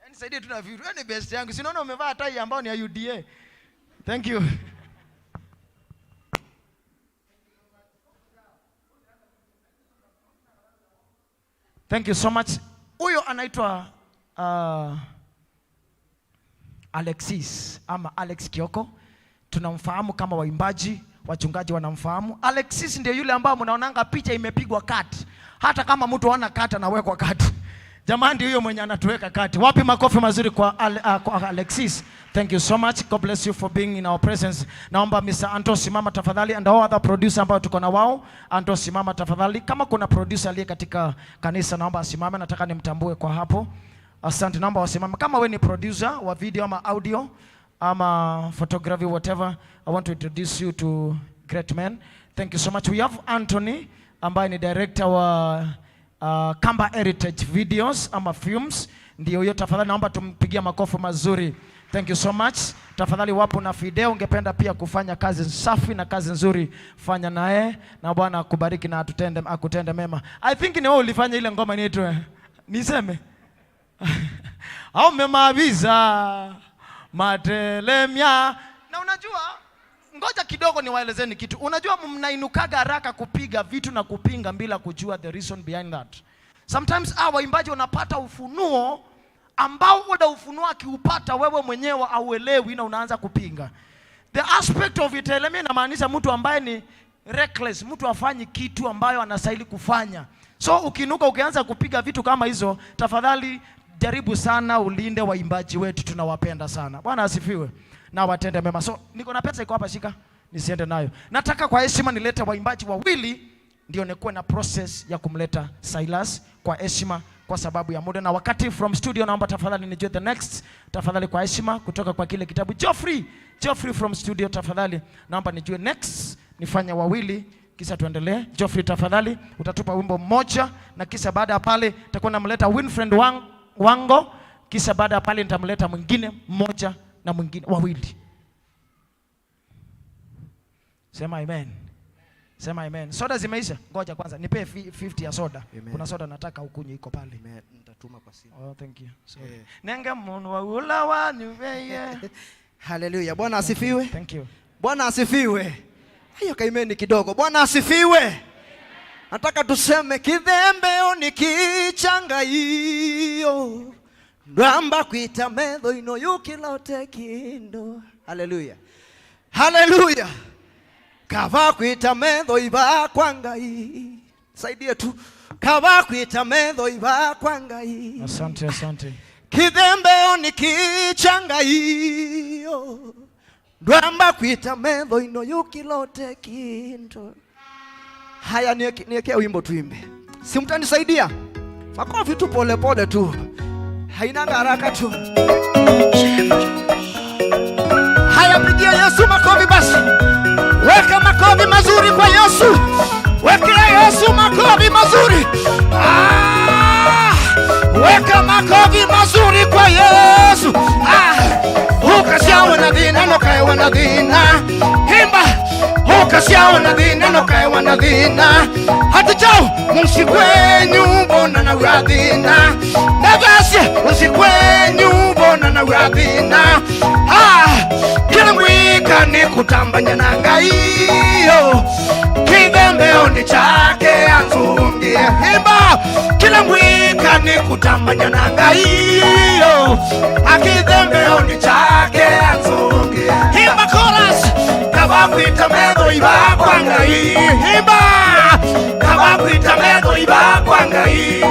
Nisaidie tu na 50. Ni best yangu. Si unaona umevaa tai ambao ni ya UDA. Thank you. Thank you so much. Huyo anaitwa Alexis ama Alex Kioko. Tunamfahamu kama waimbaji, wachungaji wanamfahamu. Alexis ndio yule ambao mnaonanga picha imepigwa cut. Hata kama mtu ana cut anawekwa cut. Jamani ndio huyo mwenye anatuweka cut. Wapi makofi mazuri kwa Alexis. Thank you so much. God bless you for being in our presence. Naomba Mr. Anto simama tafadhali, and all other producers ambao tuko na wao. Anto simama tafadhali. Kama kuna producer aliye katika kanisa naomba asimame, nataka nimtambue kwa hapo. Asante, naomba wasimame. Kama wewe ni producer wa video ama audio ama photography whatever, I want to introduce you to great men. Thank you so much. We have Anthony ambaye ni director wa Kamba Heritage Videos ama films. Ndio huyo, tafadhali naomba tumpigie makofi mazuri. Thank you so much. Tafadhali wapo na video, ungependa pia kufanya kazi safi na kazi nzuri, fanya naye na Bwana akubariki na akutende mema. I think ni wewe ulifanya ile ngoma inaitwa niseme au memaabiza matelemia. Na unajua, ngoja kidogo niwaelezeni kitu. Unajua mnainukaga haraka kupiga vitu na kupinga bila kujua the reason behind that. Sometimes waimbaji wanapata ufunuo ambao ule ufunuo akiupata wewe mwenyewe auelewi na unaanza kupinga. The aspect of it inamaanisha mtu ambaye ni reckless, mtu afanyi kitu ambayo anastahili kufanya. So ukinuka ukianza kupiga vitu kama hizo, tafadhali jaribu sana ulinde waimbaji wetu, tunawapenda sana. Bwana asifiwe na watende mema. So niko na pesa iko hapa, shika nisiende nayo. Nataka kwa heshima nilete waimbaji wawili ndio nikuwe na process ya kumleta Silas kwa heshima kwa sababu ya muda na wakati. From studio naomba tafadhali nijue the next, tafadhali kwa heshima kutoka kwa kile kitabu. Geoffrey from studio tafadhali naomba nijue next, nifanye wawili kisha tuendelee. Geoffrey tafadhali utatupa wimbo mmoja, na kisha baada ya pale nitakuwa namleta Winfred Wango, kisha baada ya pale nitamleta mwingine mmoja na mwingine wawili. Sema amen. Sema amen. Soda zimeisha. Ngoja kwanza nipe 50 ya soda. Amen. Kuna soda nataka ukunywe iko pale. Amen. Nitatuma kwa simu. Oh, thank you. Nenga munu wa ula wa nyuveye. Hallelujah. Bwana asifiwe. Thank you. Bwana asifiwe. Hiyo kaimeni kidogo. Bwana asifiwe. Nataka tuseme kidhembeo ni kichanga iyo. Ndamba kuita medho ino yukilote kindo. Hallelujah. Hallelujah. Kava kuita medho iba kwangai. Saidie tu. Kava kuita medho iba kwangai. Asante. Kidhembeo ni kichanga iyo. Ndamba kuita medho ino yukilote kindo. Haya niekea wimbo tuimbe. Si mtanisaidia? Makofi tu pole pole tu. Haina haraka tu. Haya pigia Yesu makofi basi. Weka makofi mazuri kwa Yesu. Weka Yesu makofi mazuri. Weka makofi mazuri kwa Yesu. Ukasiawa na dina no kaiwa na dina. Himba. Ukasiawa na dina no kaiwa na dina. Hata chao msikwenyu bona na radina. Nabasi msikwenyu bona na radina. Kila mwika ni kutambanya na ngaiyo. Kidhembeo ni chake anzungie. Himba. Kila mwika yani kutamanya na ngaiyo akithembe oni chake anzungi himba chorus kabakwita medho ibakwa ngai himba kabakwita medho ibakwa ngai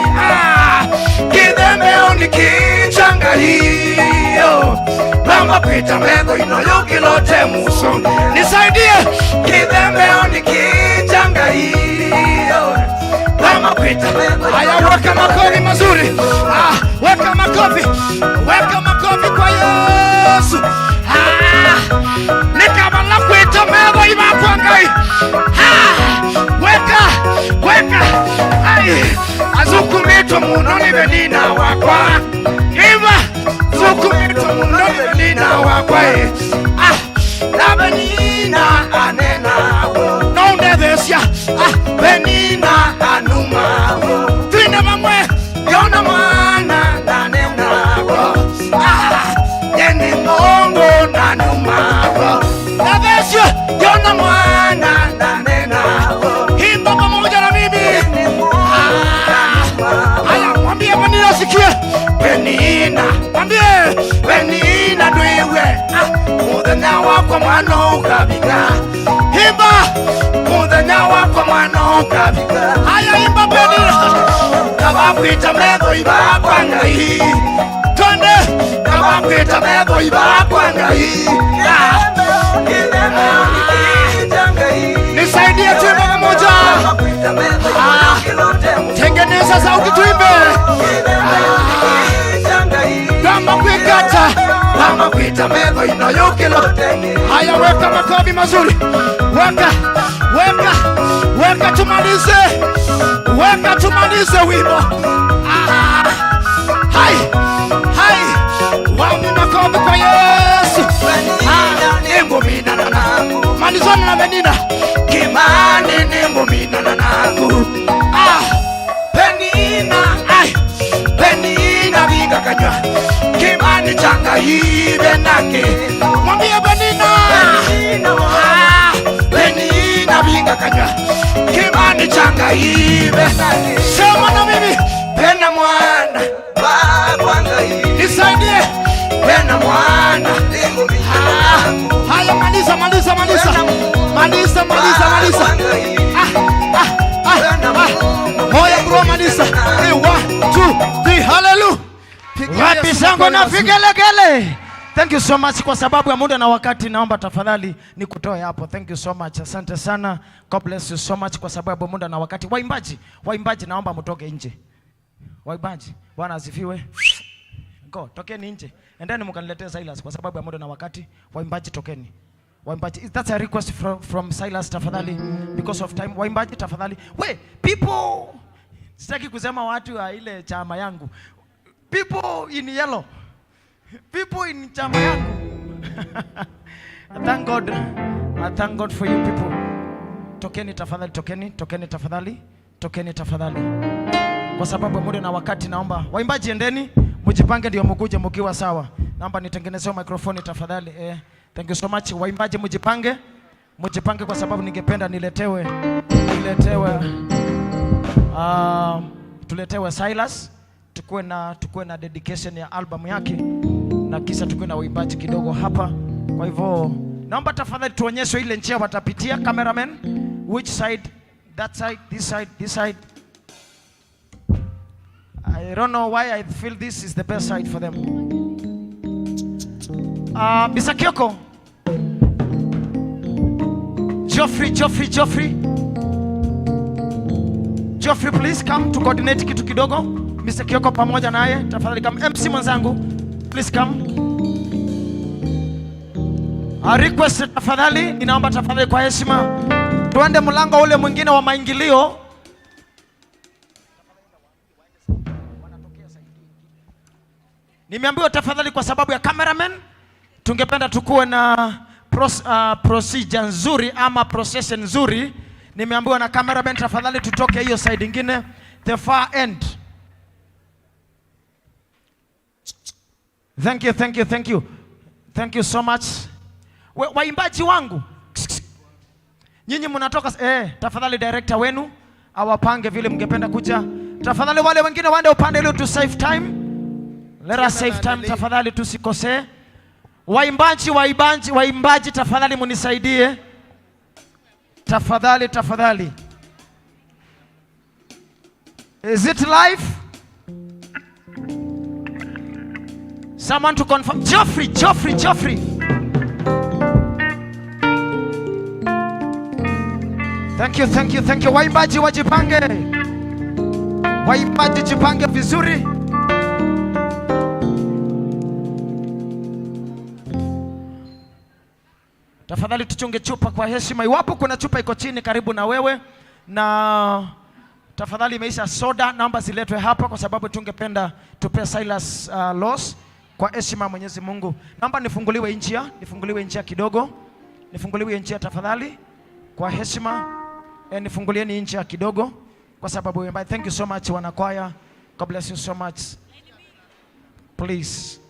kithembe oni kichanga hiyo Mama kwita medho inoyokilote muso nisaidie kithembe oni kichanga hiyo Mama kwita medho haya weka makofi mazuri weka makofi kwa Yesu nikabala kwita medho ibakwa ngai weka azukumitwa muno ni benina wakwa iva zukumitwa muno ni benina wakwa na benina anena nondethesia benina anuma twine bamwe yona mwana nanena yeni mongo nanuma nathesio yona mwana nanena himba pamoja na mimi mwambie benina sikie benina mwambie benina nduiwe muthenya wakwa mwana ukabika himba muthenya wakwa mwana ukabika haya himba benina kabakwita medho ibakwa ngai twende kabakwita medho ibakwa ngai nisaidie tuimbe pamoja tengeneza sauti tuimbe kama kwikata kama kwita medho inoyokilote haya weka makofi mazuri weka tumalize wimbo hai wami makofi kwa Yesu nimbo mina na nangu malizona na benina kimani nimbo mina na nangu benina vinga kanywa kimani changa hive nake mwambie benina vinga kanywa kimani changa hive sema na mimi pena mwana nisaidie pena mwana haya maliza moya bro maliza 1 2 3 hallelujah wapi zangu na vigelegele. Thank you so much kwa sababu ya muda na wakati, naomba tafadhali nikutoe hapo. Thank you so much, asante sana. God bless you so much kwa sababu ya muda na wakati. Waimbaji naomba mtoke nje. Waimbaji, Bwana asifiwe. Go, tokeni nje. Endeni mkaniletee Silas kwa sababu ya muda na wakati. Waimbaji tokeni. Waimbaji, that's a request from Silas tafadhali because of time. Waimbaji tafadhali. People, sitaki kusema watu wa ile chama yangu. People in yellow. People in chama yangu. I thank God for you people. Tokeni tafadhali. Kwa sababu ya muda na wakati naomba waimbaji endeni, mjipange ndio mkuje mkiwa sawa. Naomba nitengenezee microphone tafadhali. Thank you so much. Waimbaji mjipange kwa sababu ningependa tuletewe Silas, tukue na dedication ya album yake na kisha tukue na waimbaji kidogo hapa. Kwa hivyo naomba tafadhali tuonyeshe ile njia watapitia. Cameraman, which side? That side, this side. I don't know why I feel this is the best side for them. Mr. Kyoko, Geoffrey, please come to coordinate kitu kidogo. Mr. Kyoko pamoja naye tafadhali, kama MC mwanzangu, please come. Request tafadhali, ninaomba tafadhali kwa heshima tuende mlango ule mwingine wa maingilio. Nimeambiwa tafadhali kwa sababu ya cameraman tungependa tukuwe na procedure nzuri ama procession nzuri. Nimeambiwa na cameraman tafadhali tutoke hiyo side nyingine, the far end. Thank you so much. Waimbaji wangu nyinyi mnatoka tafadhali director wenu awapange vile mngependa kuja. Tafadhali wale wengine waende upande ili tu save time. Let us save time tafadhali, tusikose. Waimbaji tafadhali munisaidie. Tafadhali. Is it live? Someone to confirm. Geoffrey. Thank you. Waimbaji wajipange. Waimbaji jipange vizuri. Tafadhali tuchunge chupa kwa heshima. Iwapo kuna chupa iko chini karibu na wewe, na tafadhali imeisha soda, naomba ziletwe hapa kwa sababu tungependa tupe Silas loss kwa heshima Mwenyezi Mungu. Naomba nifunguliwe njia kidogo. Nifunguliwe njia tafadhali kwa heshima. Nifungulieni njia kidogo kwa sababu we. Thank you so much wanakwaya. God bless you so much. Please.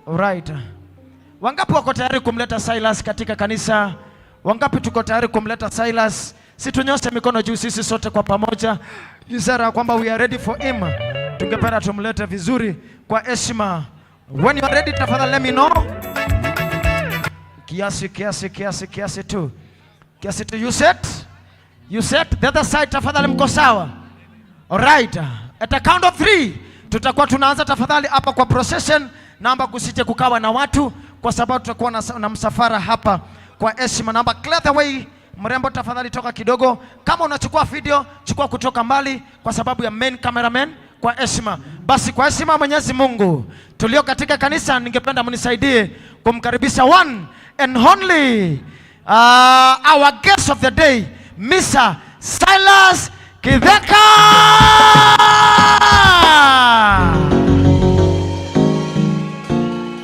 All right. Wangapi wako tayari kumleta Silas katika kanisa? Wangapi tuko tayari kumleta Silas? Situnyoshe mikono juu sisi sote kwa pamoja. Ishara kwamba we are ready for him. Tungependa tumlete vizuri kwa heshima. When you are ready tafadhali let me know. Kiasi tu. You set the other side tafadhali, mko sawa? All right. At a count of 3 tutakuwa tunaanza tafadhali hapa kwa procession. Naomba kusije kukawa na watu kwa sababu tutakuwa na msafara hapa kwa heshima. Naomba clear the way. Mrembo tafadhali toka kidogo. Kama unachukua video, chukua kutoka mbali kwa sababu ya main cameraman kwa heshima. Basi kwa heshima Mwenyezi Mungu, tulio katika kanisa, ningependa mnisaidie kumkaribisha one and only our guest of the day, Mr. Silas Kitheka.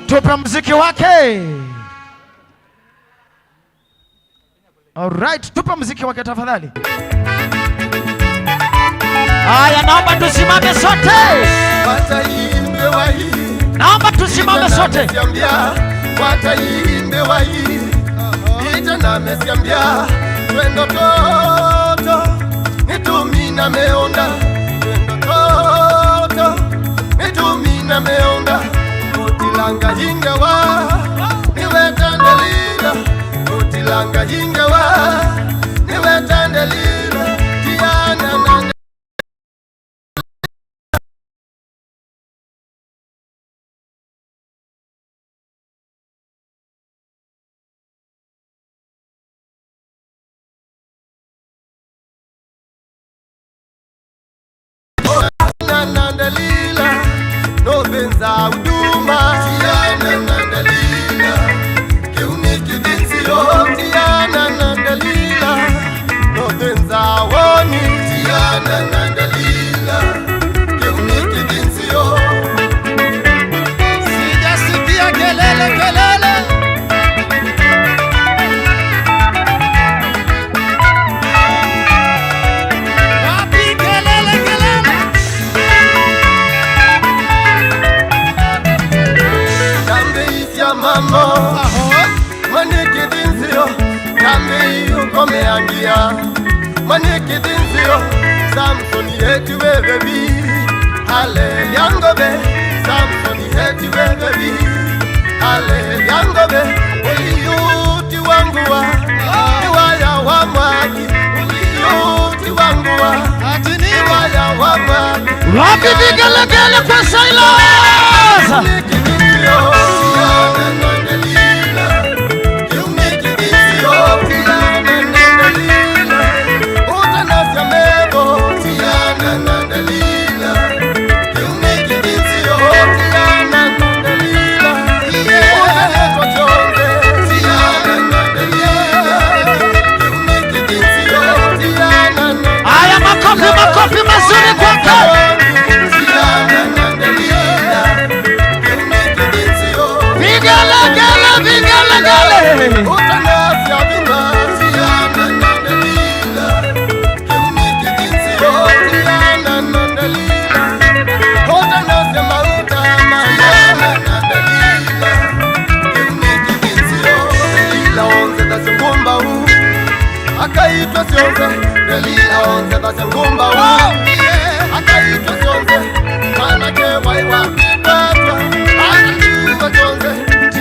Tupe muziki wake. Alright, tupe muziki wake tafadhali. Haya, naomba tusimame sote. Wataimbe wahi. Naomba tusimame sote. Wataimbe wahi. Ita na mesiambia. Twendo toto. Nitumina meonda. Twendo toto. Nitumina meonda. Utilanga hingawa. Niwe tandelila. Utilanga hingawa. Niwe tandelila. Tiana nande. No benza uduma Tiana nandalila Keuniki vinsio Tiana nandalila No benza woni Tiana nandalila Keuniki vinsio Sijasikia kelele Wapi kelele Mamo, maniki dinzio, kami ukomeangia. Maniki dinzio, Samsoni heti webebi. Hale yangobe, Samsoni heti webebi. Hale yangobe, uliyuti wanguwa, niwaya wa mwaki. Uliyuti wanguwa, niwaya wa mwaki. Wapi vigelegele kwa Silas? Maniki dinzio, makofi mazuri kwake. Vigelegele. Akaitwa sionze, Delila onze base ngumba wa. Akaitwa tonze manake waiwa kipatwa akatuwa tonze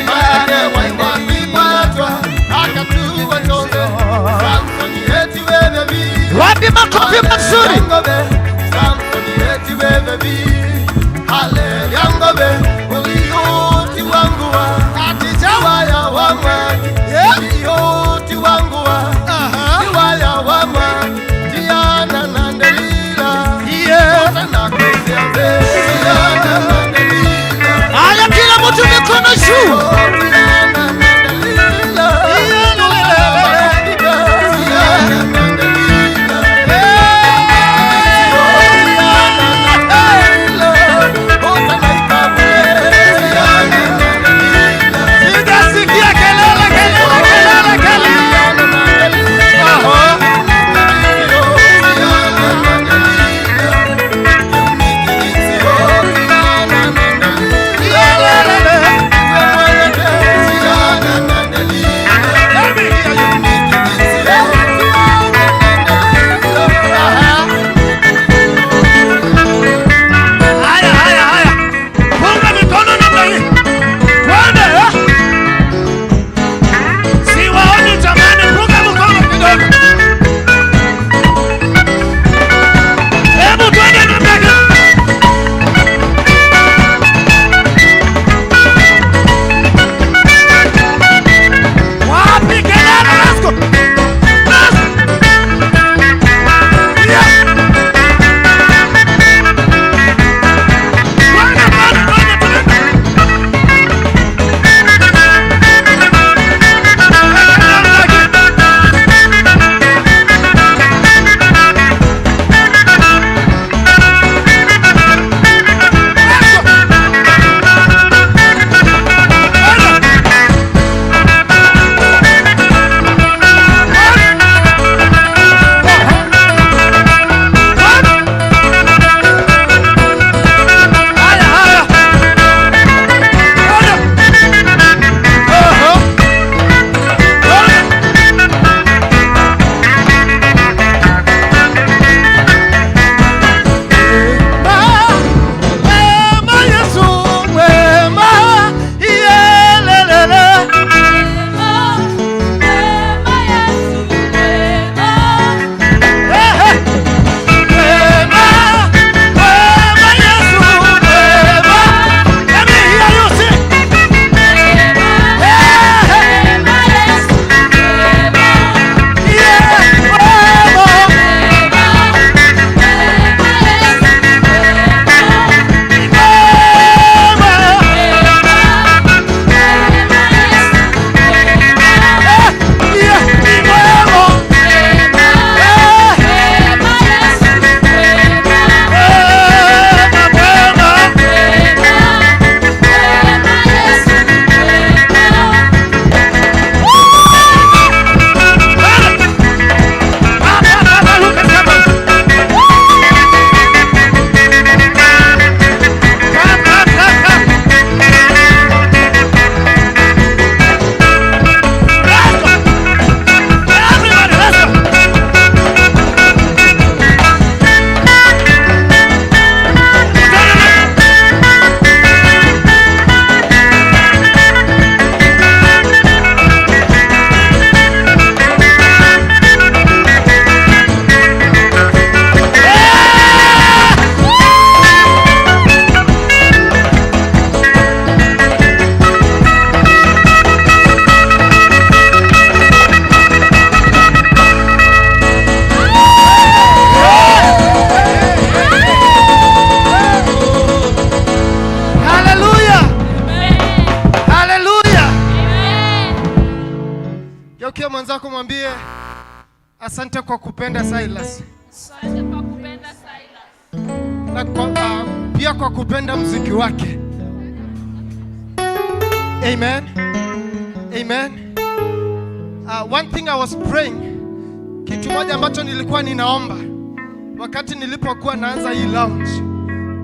manake waiwa kipatwa akatuwa tonze Samsoni eti wewe bi Wapi makofi mazuri? Samsoni eti wewe bi haleluya ngobe uliyoti wangu wa atijawa ya wamwani uliyoti wangu wa atijawa ya wamwani Diana na Delila na kwezianze Diana na Delila Aya kila mtu mikono juu. Diana na Delila Geukia mwenzako mwambie asante kwa kupenda Silas. Asante kwa kupenda Silas. Na pia kwa kupenda muziki wake. Amen. Amen. One thing I was praying, kitu moja ambacho nilikuwa ninaomba wakati nilipokuwa naanza hii lounge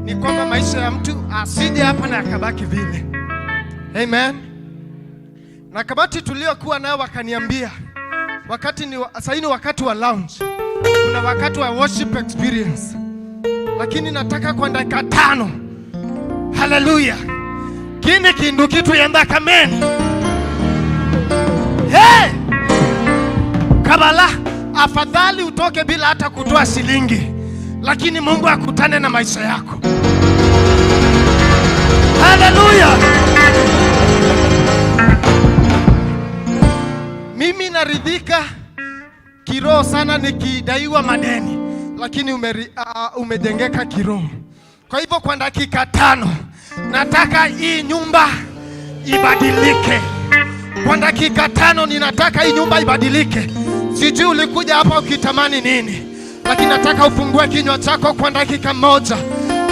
ni kwamba maisha ya mtu asije hapa na akabaki vile. Amen. Na kabati tuliokuwa nayo wakaniambia wakati ni sasa ni wakati wa lounge. Kuna wakati wa worship experience. lakini nataka kwa dakika 5. Haleluya. Kini kindu kitu yenda kameni. Hey! Kabala, afadhali utoke bila hata kutoa shilingi, lakini Mungu akutane na maisha yako. Haleluya. Mimi naridhika kiroho sana nikidaiwa madeni, lakini umejengeka kiroho. Kwa hivyo kwa dakika 5 nataka hii nyumba ibadilike. Kwa dakika 5 ninataka hii nyumba ibadilike. Sijui ulikuja hapa ukitamani nini, lakini nataka ufungue kinywa chako kwa dakika 1.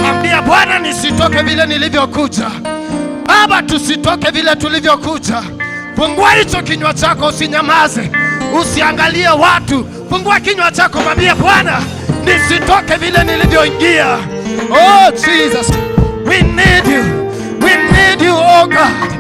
Mwambia Bwana, nisitoke vile nilivyokuja. Baba, tusitoke vile tulivyokuja. Fungua hicho kinywa chako, usinyamaze. Usiangalie watu. Fungua kinywa chako, mwambie Bwana, nisitoke vile nilivyoingia. Oh Jesus, we need you. We need you, oh God.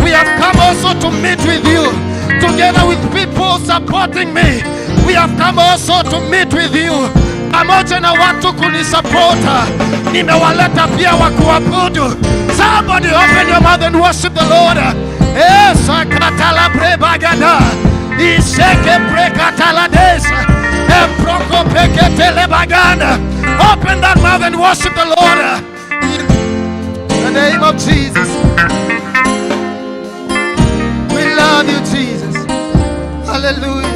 We have come also to meet with you. Together with people supporting me, we have come also to meet with you. Pamoja na watu kunisupporta, nimewaleta pia wa kuabudu. Somebody open your mouth and worship the Lord. Yes, akatala prebagada. Iseke prekatala desa. Emproko peketele baganda. Open that mouth and worship the Lord. In the name of Jesus. We love you, Jesus. Hallelujah.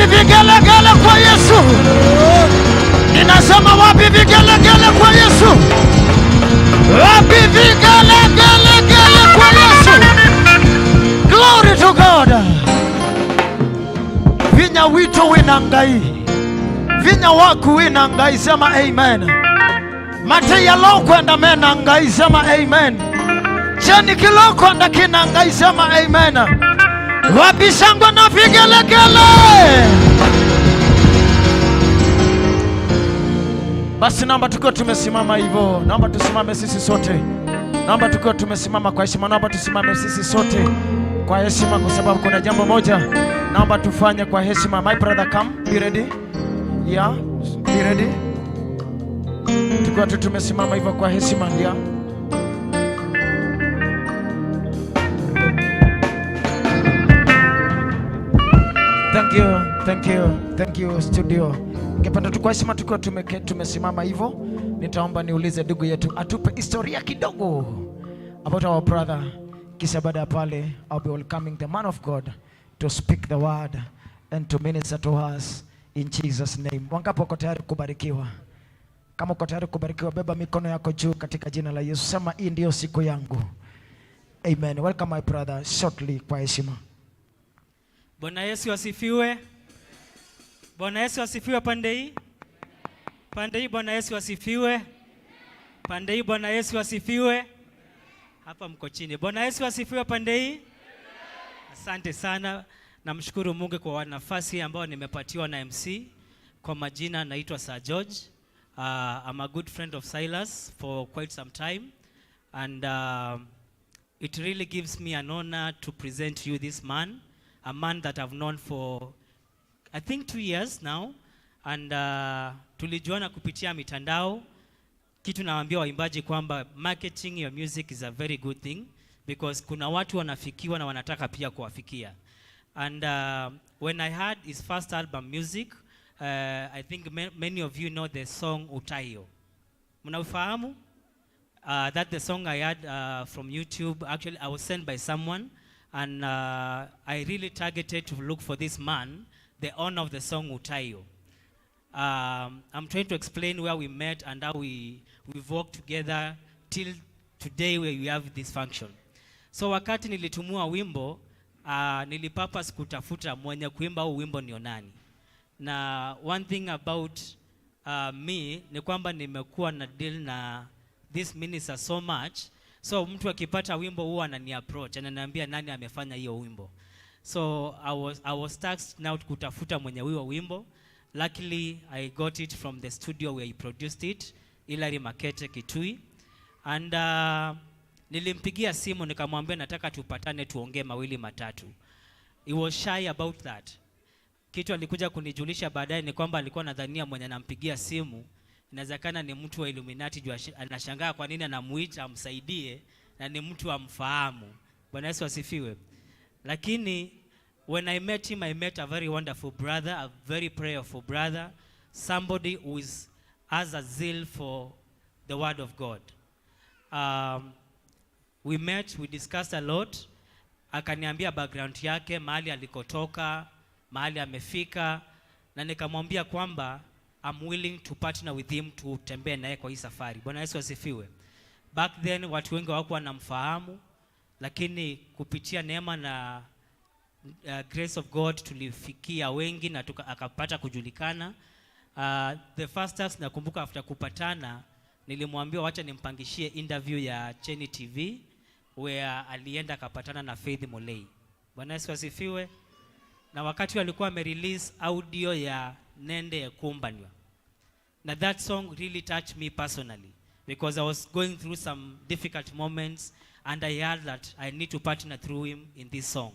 vigelegele kwa Yesu? Ninasema wapi vigelegele kwa Yesu? Wapi vigelegele kwa Yesu? Glory to God. Vinya wito winangai, vinya waku winangai, sema amen. Mate ya loko enda mena ngai, sema amen. Cheni kiloko enda kina ngai, sema amen. Wapi shangwe na vigelegele? Basi naomba tukiwa tumesimama hivyo, naomba tusimame sisi sote. Naomba tukiwa tumesimama kwa heshima, naomba tusimame sisi sote kwa heshima, kwa sababu kuna jambo moja naomba tufanye kwa heshima. My brother, come, be ready. Yeah, be ready. Tukiwa tumesimama hivyo kwa heshima, yeah. Thank you studio. Ngependa tu kwa heshima tukiwa tumesimama hivyo, nitaomba niulize ndugu yetu atupe historia kidogo about our brother. Kisha baada ya pale I'll be welcoming the man of God to speak the word and to minister to us in Jesus name. Wangapi wako tayari kubarikiwa? Kama uko tayari kubarikiwa, beba mikono yako juu katika jina la Yesu. Sema hii ndio siku yangu. Amen. Welcome my brother shortly kwa heshima. Bwana Yesu asifiwe. Bwana Yesu asifiwe pande hii. Pande hii Bwana Yesu asifiwe. Pande hii Bwana Yesu asifiwe. Hapa mko chini. Bwana Yesu asifiwe pande hii. Asante sana. Namshukuru Mungu kwa nafasi ambayo nimepatiwa na MC. Kwa majina naitwa Sir George. I'm a good friend of Silas for quite some time, and it really gives me an honor to present to you this man, a man that I've known for I think 2 years now, and tulijuana kupitia mitandao. Kitu nawaambia waimbaji kwamba marketing your music is a very good thing, because kuna watu wanafikiwa na wanataka pia kuwafikia. And when I heard his first album Music, I think many of you know the song Utayo. Mnaufahamu? That the song I had from YouTube. Actually, I was sent by someone, and I really targeted to look for this man, the owner of the song Utayo. I'm trying to explain where we met and how we've worked together till today where we have this function. So wakati nilitumua wimbo, nilipurpose kutafuta mwenye kuimba huu wimbo ni nani. Na one thing about me ni kwamba nimekuwa na deal na this minister so much, so mtu akipata wimbo huwa anani approach, ananiambia nani amefanya hiyo wimbo. So I was tasked now kutafuta mwenye huyo wimbo. Luckily I got it from the studio where he produced it, Ilari Makete Kitui, and nilimpigia simu nikamwambia nataka tupatane tuongee mawili matatu. He was shy about that. Kitu alikuja kunijulisha baadaye ni kwamba alikuwa nadhania mwenye anampigia simu inawezekana ni mtu wa Illuminati, juu anashangaa kwa nini anamuita amsaidie na ni mtu amfahamu. Bwana Yesu asifiwe. Lakini when I met him, I met a very wonderful brother, a very prayerful brother, somebody who has a zeal for the word of God. We met, we discussed a lot. Akaniambia background yake, mahali alikotoka, mahali amefika, na nikamwambia kwamba I'm willing to partner with him to tembea naye kwa hii safari. Bwana Yesu asifiwe. Back then watu wengi hawakuwa wanamfahamu, lakini kupitia neema na grace of God tulifikia wengi na akapata kujulikana. The first task nakumbuka after kupatana, nilimwambia wacha nimpangishie interview ya Cheni TV where alienda akapatana na Faith Molei. Bwana Yesu asifiwe. Na wakati alikuwa amerelease audio ya Nende ya Kumbanywa. Na that song really touched me personally, because I was going through some difficult moments and I heard that I need to partner through him in this song.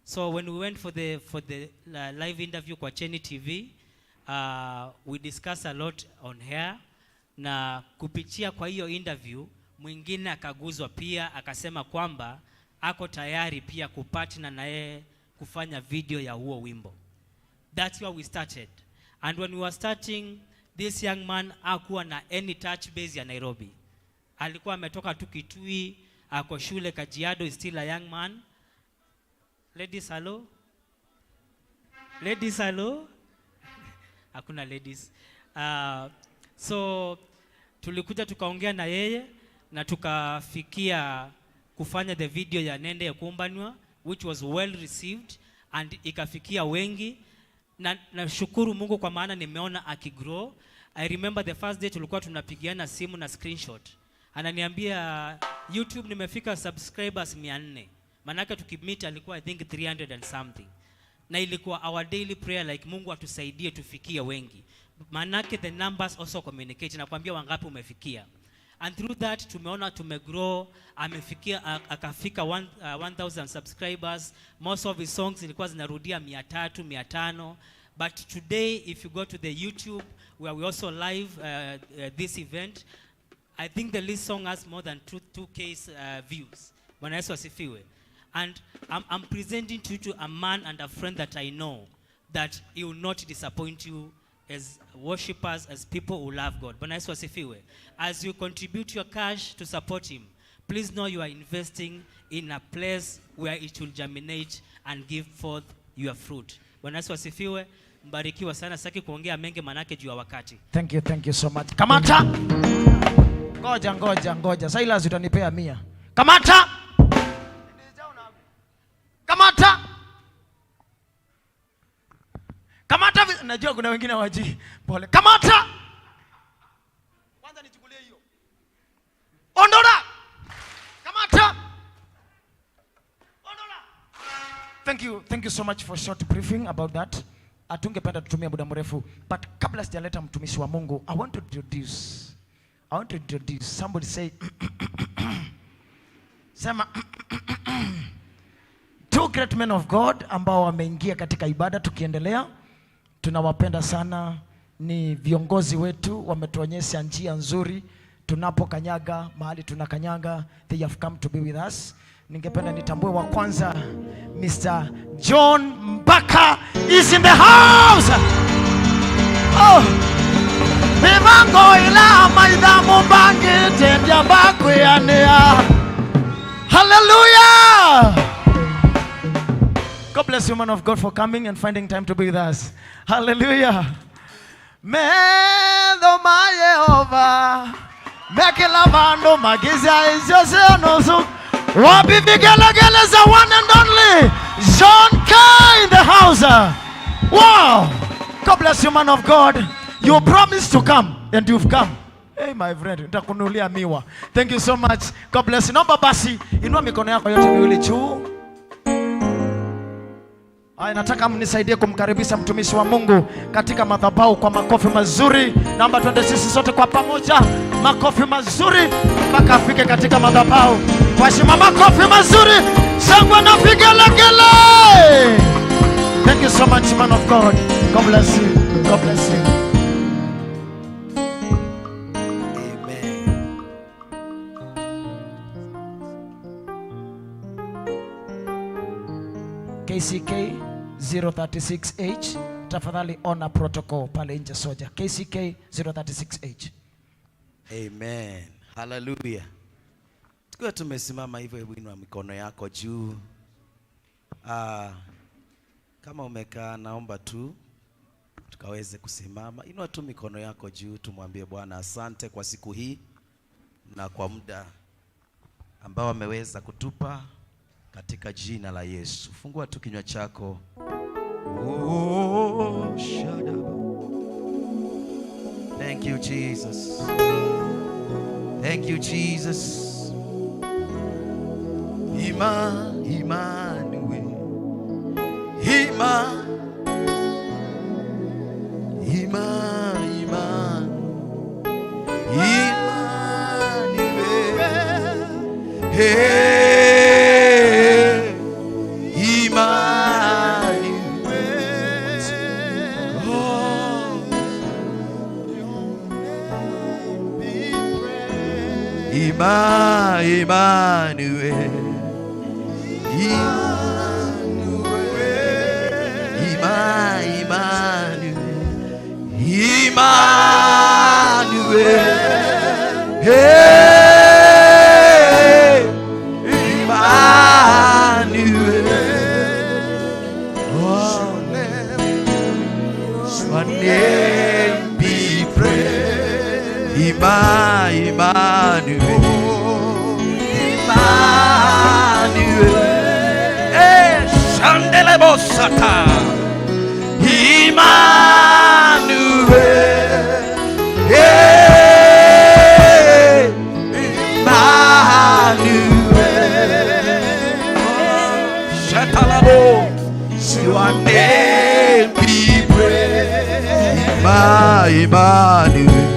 So when we went for the live interview kwa Cheni TV, we discussed a lot on here, na kupitia kwa hiyo interview mwingine akaguzwa pia, akasema kwamba ako tayari pia kupartner na yeye kufanya video ya huo wimbo. That's where we started. And when we were starting, this young man hakuwa na any touch base ya Nairobi. Alikuwa ametoka tu Kitui, ako shule Kajiado, is still a young man. Ladies, hello. Ladies, hello. Hakuna ladies. So tulikuja tukaongea na yeye na tukafikia kufanya the video ya nende ya kuumbanwa, which was well received and ikafikia wengi, na nashukuru Mungu kwa maana nimeona akigrow. I remember the first day tulikuwa tunapigiana simu na screenshot, ananiambia YouTube nimefika subscribers 400, manake tukimit alikuwa I think 300 and something, na ilikuwa our daily prayer like Mungu atusaidie tufikie wengi, manake the numbers also communicate, nakwambia wangapi umefikia. And through that tumeona tumegrow, amefikia akafika 1000 subscribers. Most of his songs ilikuwa zinarudia 300 500, but today if you go to the YouTube where we also live this event, I think the least song has more than 2k views. Bwana Yesu asifiwe. And I'm presenting to a man and a friend that I know that he will not disappoint you as worshippers, as people who love God. Bwana Yesu asifiwe. As you contribute your cash to support him, please know you are investing in a place where it will germinate and give forth your fruit. Bwana Yesu asifiwe. Mbarikiwa sana, saki kuongea mengi manake juu ya wakati. Thank you so much. Kamata. Ngoja. Silas utanipea 100. Kamata. Najua kuna wengine waji. Pole. Kamata. Kwanza nichukulie hiyo. Ondola. Kamata. Ondola. Thank you so much for short briefing about that. Atungependa tutumia muda mrefu, but kabla sijaleta mtumishi wa Mungu, I want to introduce somebody say sema two great men of God ambao wameingia katika ibada. Tukiendelea, tunawapenda sana, ni viongozi wetu, wametuonyesha njia nzuri tunapokanyaga mahali tunakanyaga. They have come to be with us. Ningependa nitambue wa kwanza, Mr. John Mbaka is in the house. Oh, mivango ila maidha mumbangi tendia mbako yanea. Hallelujah. God bless you, man of God, for coming and finding time to be with us. Hallelujah. Mendo ma Yehova mekela vando magiza izose onosu Robbie Vigelegele is the one and only John K in the house. Wow. God bless you, man of God. You promised to come and you've come. Hey my friend, nitakunulia miwa. Thank you so much. God bless you. Naomba basi inua mikono yako yote miwili juu. Nataka mnisaidie kumkaribisha mtumishi wa Mungu katika madhabahu kwa makofi mazuri. Naomba tuende sisi sote kwa pamoja. Makofi mazuri mpaka afike katika madhabahu. Kwa shima makofi mazuri. Shangwe na vigelegele. Thank you so much, man of God. God bless you. God bless you. KCK 036H, tafadhali ona protocol pale nje soja. KCK 036H. Amen. Hallelujah. Tukiwa tumesimama hivyo, hebu inua mikono yako juu. Kama umekaa, naomba tu tukaweze kusimama. Inua tu mikono yako juu, tumwambie Bwana asante kwa siku hii na kwa muda ambao ameweza kutupa katika jina la Yesu. Fungua tu kinywa chako. Oh, thank you Jesus. Thank you Jesus. Emmanuel. Your name be praised. Emmanuel. Shandele Bosata. Emmanuel. Shatalabo. Your name be praised. Emmanuel.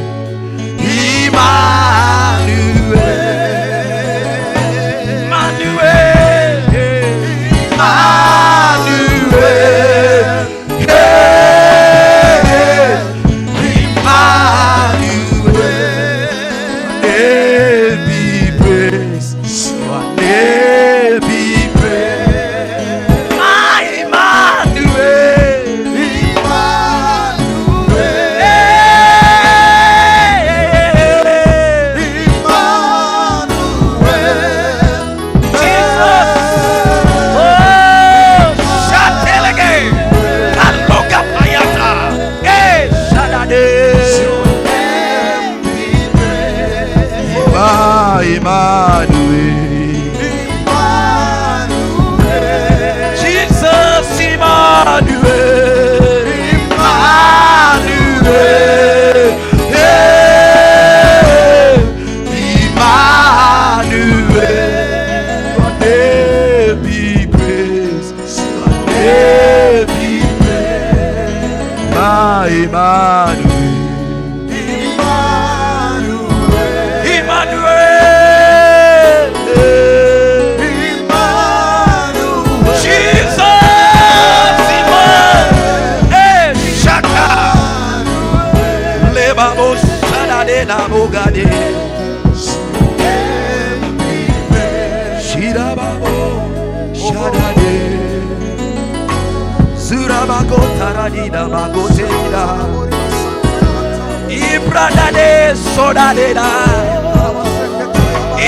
Ibradade sodadeda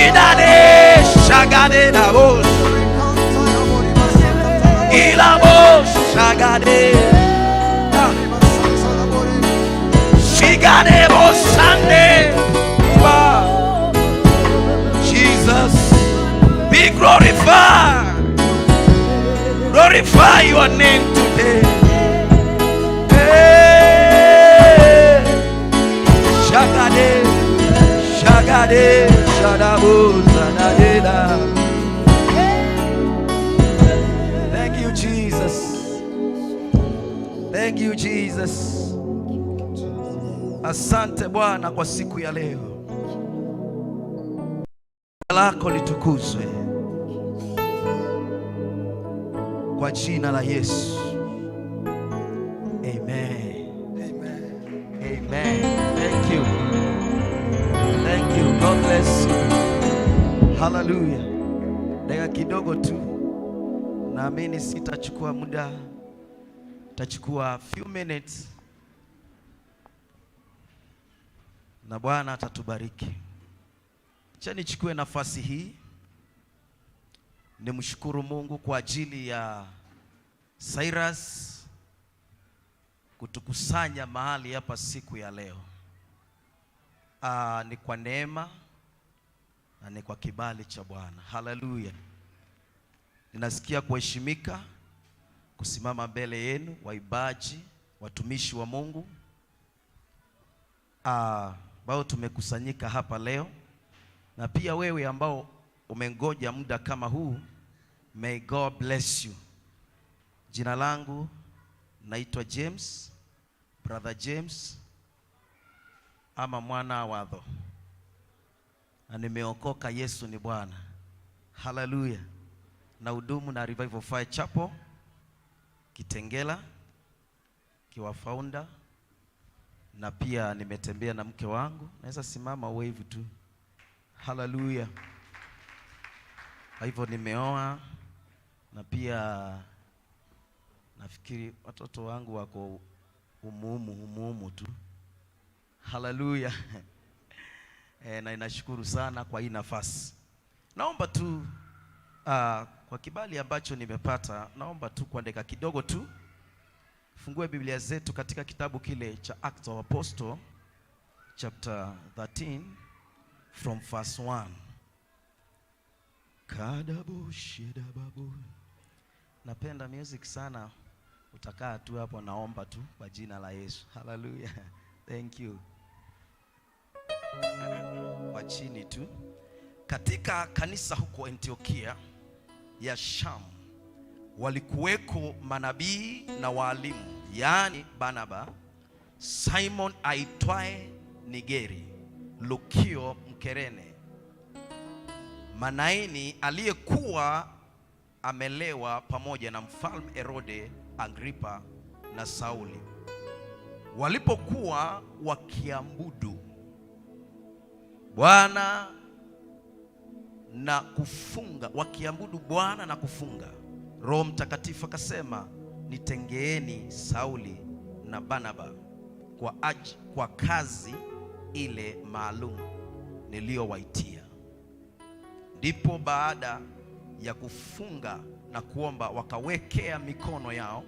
idade shagadeda bos ilabos shagade shigade bos sande. Jesus be glorified. Glorify your name today. Shagade, shagade, shadabu, zanadela. Thank you, Jesus. Thank you, Jesus. Asante Bwana kwa siku ya leo. Jina lako litukuzwe kwa jina la Yesu. Amen. Amen. Amen. Thank you. Thank you. God bless you. Hallelujah. Dakika kidogo tu. Naamini sitachukua muda. Tachukua few minutes. Na Bwana atatubariki. Acha nichukue nafasi hii. Nimshukuru Mungu kwa ajili ya Silas kutukusanya mahali hapa siku ya leo. Ni kwa neema na ni kwa kibali cha Bwana. Hallelujah. Ninasikia kuheshimika kusimama mbele yenu, waibaji, watumishi wa Mungu ambao tumekusanyika hapa leo, na pia wewe ambao umengoja muda kama huu. May God bless you. Jina langu naitwa James, Brother James, ama mwana wadho, na nimeokoka. Yesu ni Bwana. Hallelujah. Na hudumu na Revival Fire Chapel Kitengela, kiwa founder, na pia nimetembea na mke wangu. Naweza simama wave tu. Hallelujah. Kwa hivyo nimeoa, na pia nafikiri watoto wangu wako umumu tu. Hallelujah. Na ninashukuru sana kwa hii nafasi. Naomba tu kwa kibali ambacho nimepata, naomba tu kwa dakika kidogo tu Fungue Biblia zetu katika kitabu kile cha Acts of Apostles chapter 13 from verse 1. Kadabu shidababu. Napenda music sana. Utakaa tu hapo, naomba tu kwa jina la Yesu. Hallelujah. Thank you. Kwa chini tu. Katika kanisa huko Antiokia ya Sham walikuweko manabii na walimu, yaani Barnaba, Simon aitwaye Nigeri, Lukio Mkerene, Manaini aliyekuwa amelewa pamoja na mfalme Herode Agripa na Sauli. Walipokuwa wakiabudu Bwana na kufunga, Roho Mtakatifu akasema, nitengeeni Sauli na Barnaba kwa kazi ile maalum niliyowaitia. Ndipo baada ya kufunga na kuomba wakawekea mikono yao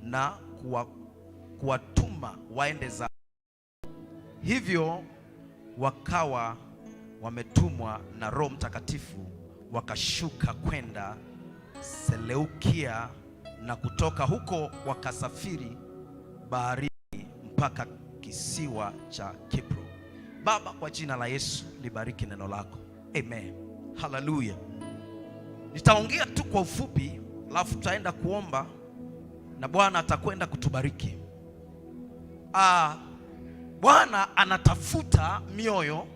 na kuwatuma waende zao. Hivyo wakawa wametumwa na Roho Mtakatifu, wakashuka kwenda Seleukia, na kutoka huko wakasafiri baharini mpaka kisiwa cha Kipro. Baba, kwa jina la Yesu libariki neno lako. Amen. Hallelujah. Nitaongea tu kwa ufupi, alafu tutaenda kuomba na Bwana atakwenda kutubariki. Bwana anatafuta mioyo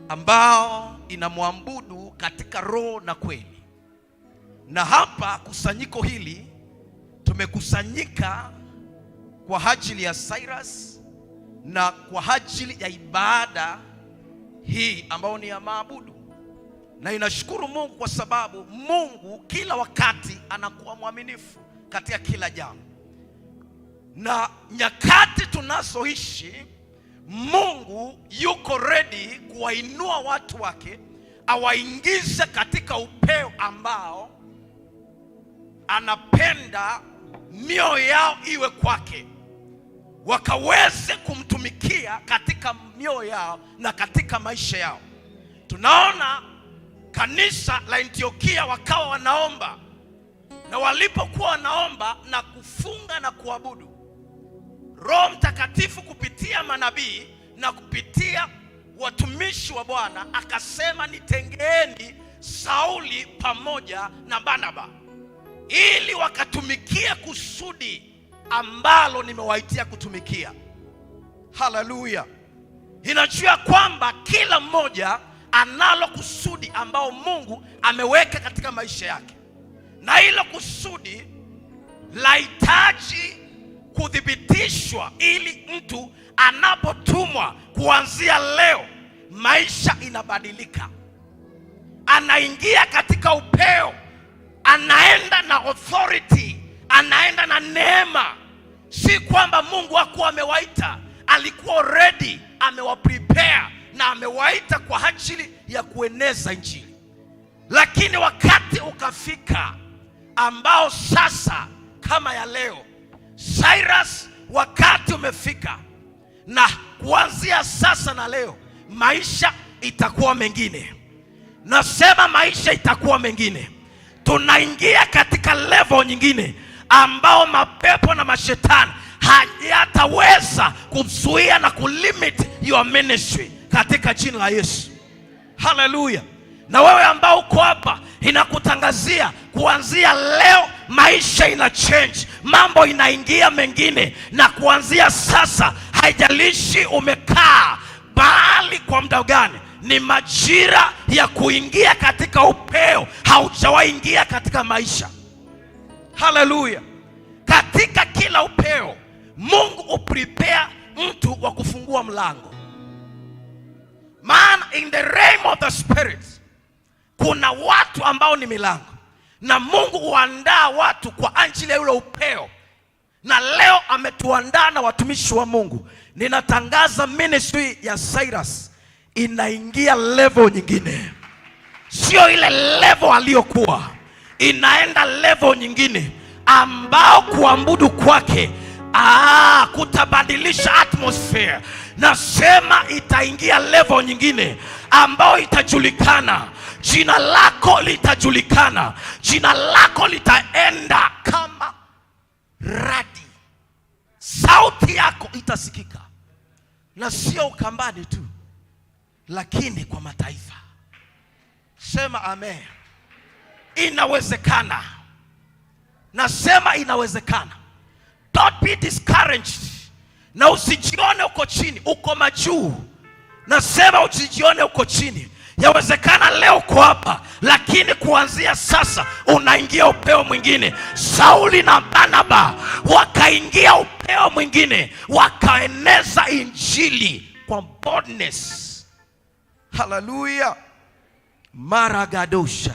ambao inamwabudu katika roho na kweli. Na hapa kusanyiko hili tumekusanyika kwa ajili ya Silas na kwa ajili ya ibada hii ambayo ni ya maabudu. Na inashukuru Mungu kwa sababu Mungu kila wakati anakuwa mwaminifu katika kila jambo. Na nyakati tunazoishi, Mungu yuko ready kuwainua watu wake, awaingize katika upeo ambao anapenda mioyo yao iwe kwake, wakaweze kumtumikia katika mioyo yao na katika maisha yao. Tunaona kanisa la Antiokia wakawa wanaomba, na walipokuwa wanaomba na kufunga na kuabudu, Roho Mtakatifu kupitia manabii na kupitia watumishi wa Bwana akasema, nitengeeni Sauli pamoja na Barnaba ili wakatumikia kusudi ambalo nimewaitia kutumikia. Haleluya. Inajua kwamba kila mmoja analo kusudi ambao Mungu ameweka katika maisha yake, na hilo kusudi lahitaji kuthibitishwa ili mtu anapotumwa kuanzia leo maisha inabadilika, anaingia katika upeo, anaenda na authority, anaenda na neema. Si kwamba Mungu hakuwa amewaita, alikuwa ready, amewaprepare na amewaita kwa ajili ya kueneza Injili. Lakini wakati ukafika ambao sasa kama ya leo, Silas, wakati umefika, na kuanzia sasa na leo maisha itakuwa mengine. Nasema maisha itakuwa mengine. Tunaingia katika level nyingine ambao mapepo na mashetani hayataweza kuzuia na kulimit your ministry katika jina la Yesu. Hallelujah. Na wewe ambao uko hapa, inakutangazia kuanzia leo maisha ina change, mambo inaingia mengine. Na kuanzia sasa, haijalishi umekaa mahali kwa muda gani, ni majira ya kuingia katika upeo haujawahi ingia katika maisha. Hallelujah. Katika kila upeo Mungu uprepare mtu wa kufungua mlango. Maana in the realm of the spirit kuna watu ambao ni milango, na Mungu huandaa watu kwa ajili ya ule upeo. Na leo ametuandaa na watumishi wa Mungu. Ninatangaza ministry ya Silas inaingia level nyingine, sio ile level aliyokuwa, inaenda level nyingine ambao kuabudu kwake kutabadilisha atmosphere. Nasema itaingia level nyingine ambao itajulikana. Jina lako litajulikana. Jina lako litaenda kama radi. Sauti yako itasikika. Na sio Ukambani tu, lakini kwa mataifa. Sema amen. Inawezekana. Nasema inawezekana. Don't be discouraged. Na usijione uko chini, uko majuu. Nasema usijione uko chini. Yawezekana leo uko hapa, lakini kuanzia sasa unaingia upeo mwingine. Sauli na Barnaba wakaingia upeo mwingine, wakaeneza injili kwa boldness. Hallelujah. Maragadosha.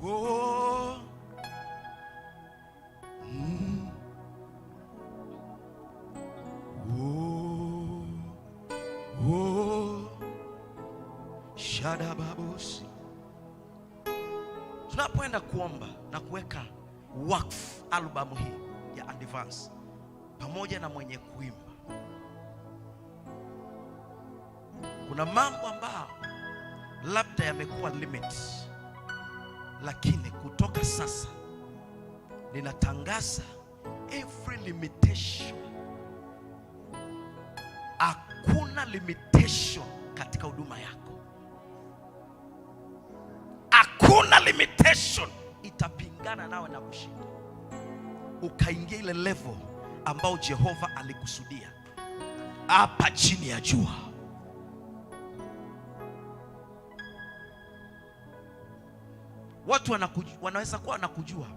Oh. Shadababosi. Tunapoenda kuomba na kuweka wakfu albamu hii ya Advance pamoja na mwenye kuimba, kuna mambo ambayo labda yamekuwa limit, lakini kutoka sasa ninatangaza every limitation. Hakuna limitation katika huduma yako. Hakuna limitation itapingana nawe na kushinda. Ukaingia ile level ambao Jehova alikusudia hapa chini ya jua. Watu wanaweza kuwa wanakujua.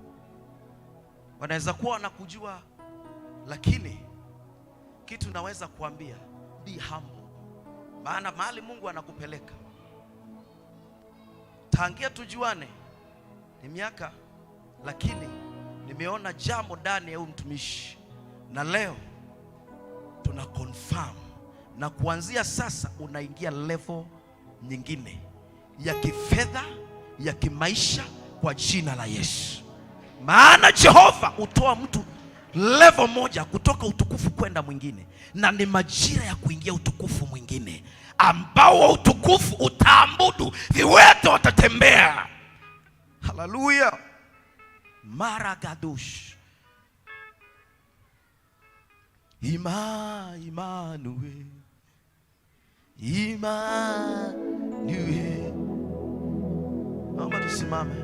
Wanaweza kuwa wanakujua, lakini kitu naweza kuambia, be humble. Maana mahali Mungu anakupeleka, tangia tujuane ni miaka, lakini nimeona jambo ndani ya huyu mtumishi, na leo tuna confirm, na kuanzia sasa unaingia level nyingine ya kifedha, ya kimaisha kwa jina la Yesu. Maana Jehova utoa mtu level moja kutoka utukufu kwenda mwingine, na ni majira ya kuingia utukufu mwingine ambao wa utukufu utaambudu, viwete watatembea. Hallelujah. Maragadosh. Immanuel. Immanuel. Naomba tusimame.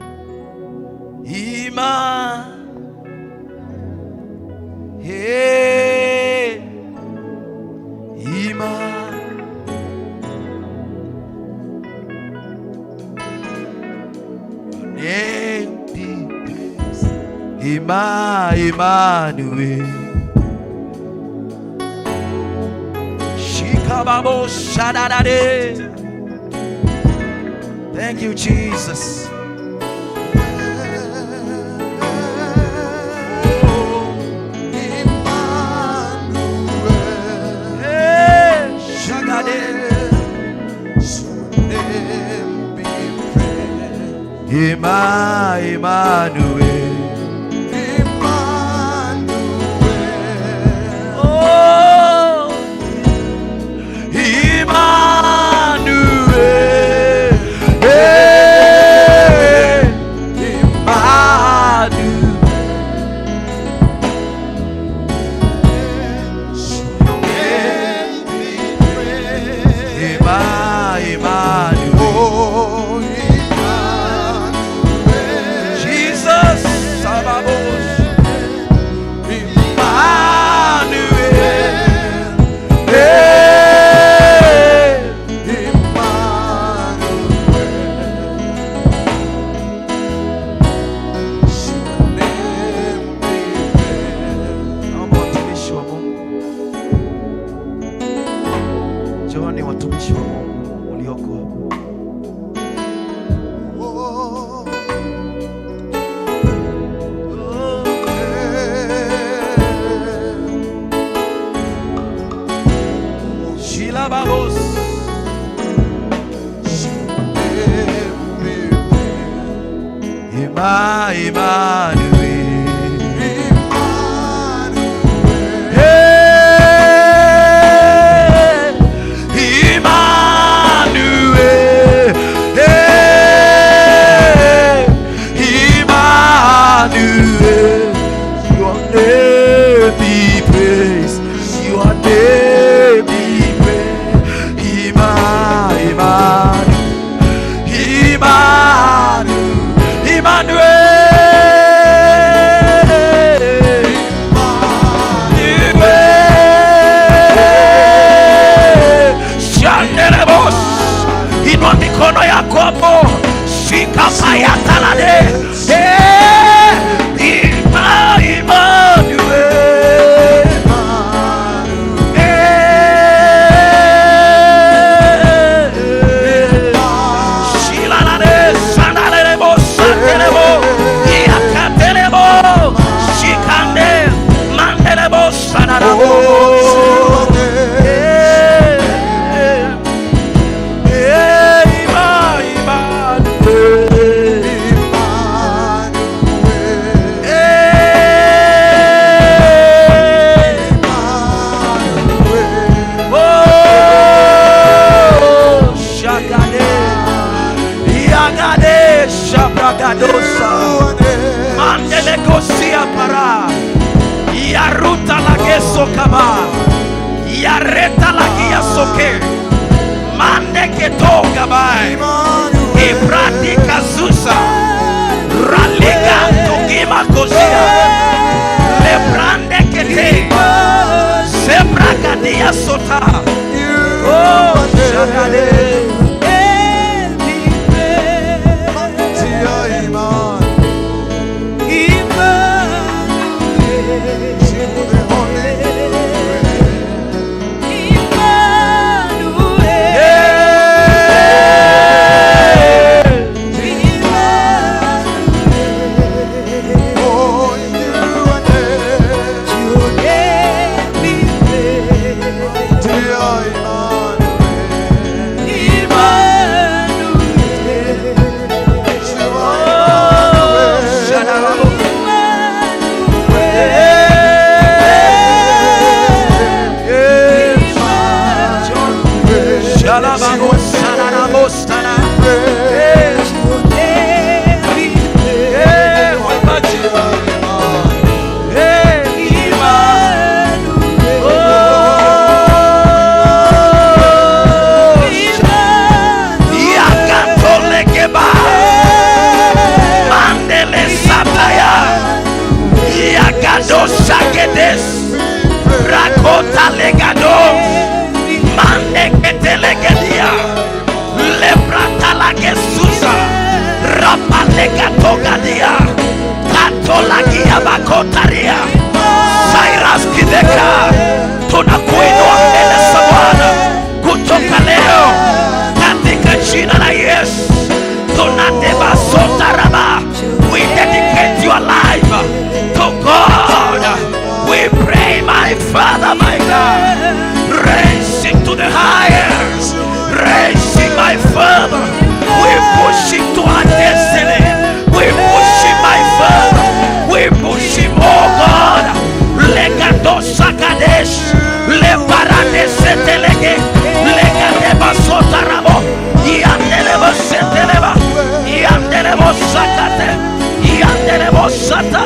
Immanuel. Shikababo shadadade. Thank you, Jesus. Emmanuel. Oh, Emmanuel. Hey, Emmanuel. Emmanuel. Jesus. Inua mikono yako hapo, shika maya talade. Mandele kosia para yaruta lageso kama yareta lagia soke mande ketoga bai ibradi kazusa raliga tugima kosia lebrande kete sebra kadia sota oh shagade. Rakota legado mande ketelegedia lebrata la gesuza rapa legato gadia katola gia bakotaria Silas Kitheka tunakuinua mbele za Bwana kutoka leo katika jina la Yesu tunadeba sotaraba. We dedicate your life to God. We pray, my Father, my God, raising to the highest, raising my Father. We push him to our destiny. We push him, my Father. We push him, oh God. Legado sakadesh, lebarade setelege, legadeba sotarabo, yandelebo seteleba, yandelebo sakate, yandelebo sata.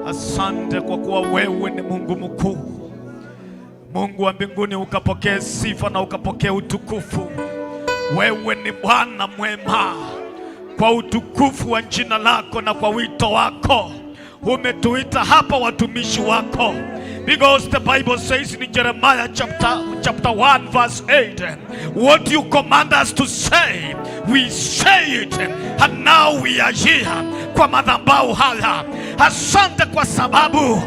Asante kwa kuwa wewe ni Mungu mkuu. Mungu wa mbinguni, ukapokee sifa na ukapokee utukufu. Wewe ni Bwana mwema. Kwa utukufu wa jina lako na kwa wito wako umetuita hapa watumishi wako. Because the Bible says in Jeremiah chapter 1 verse 8, what you command us to say, we say it, and now we are here kwa madhabahu haya. Asante kwa sababu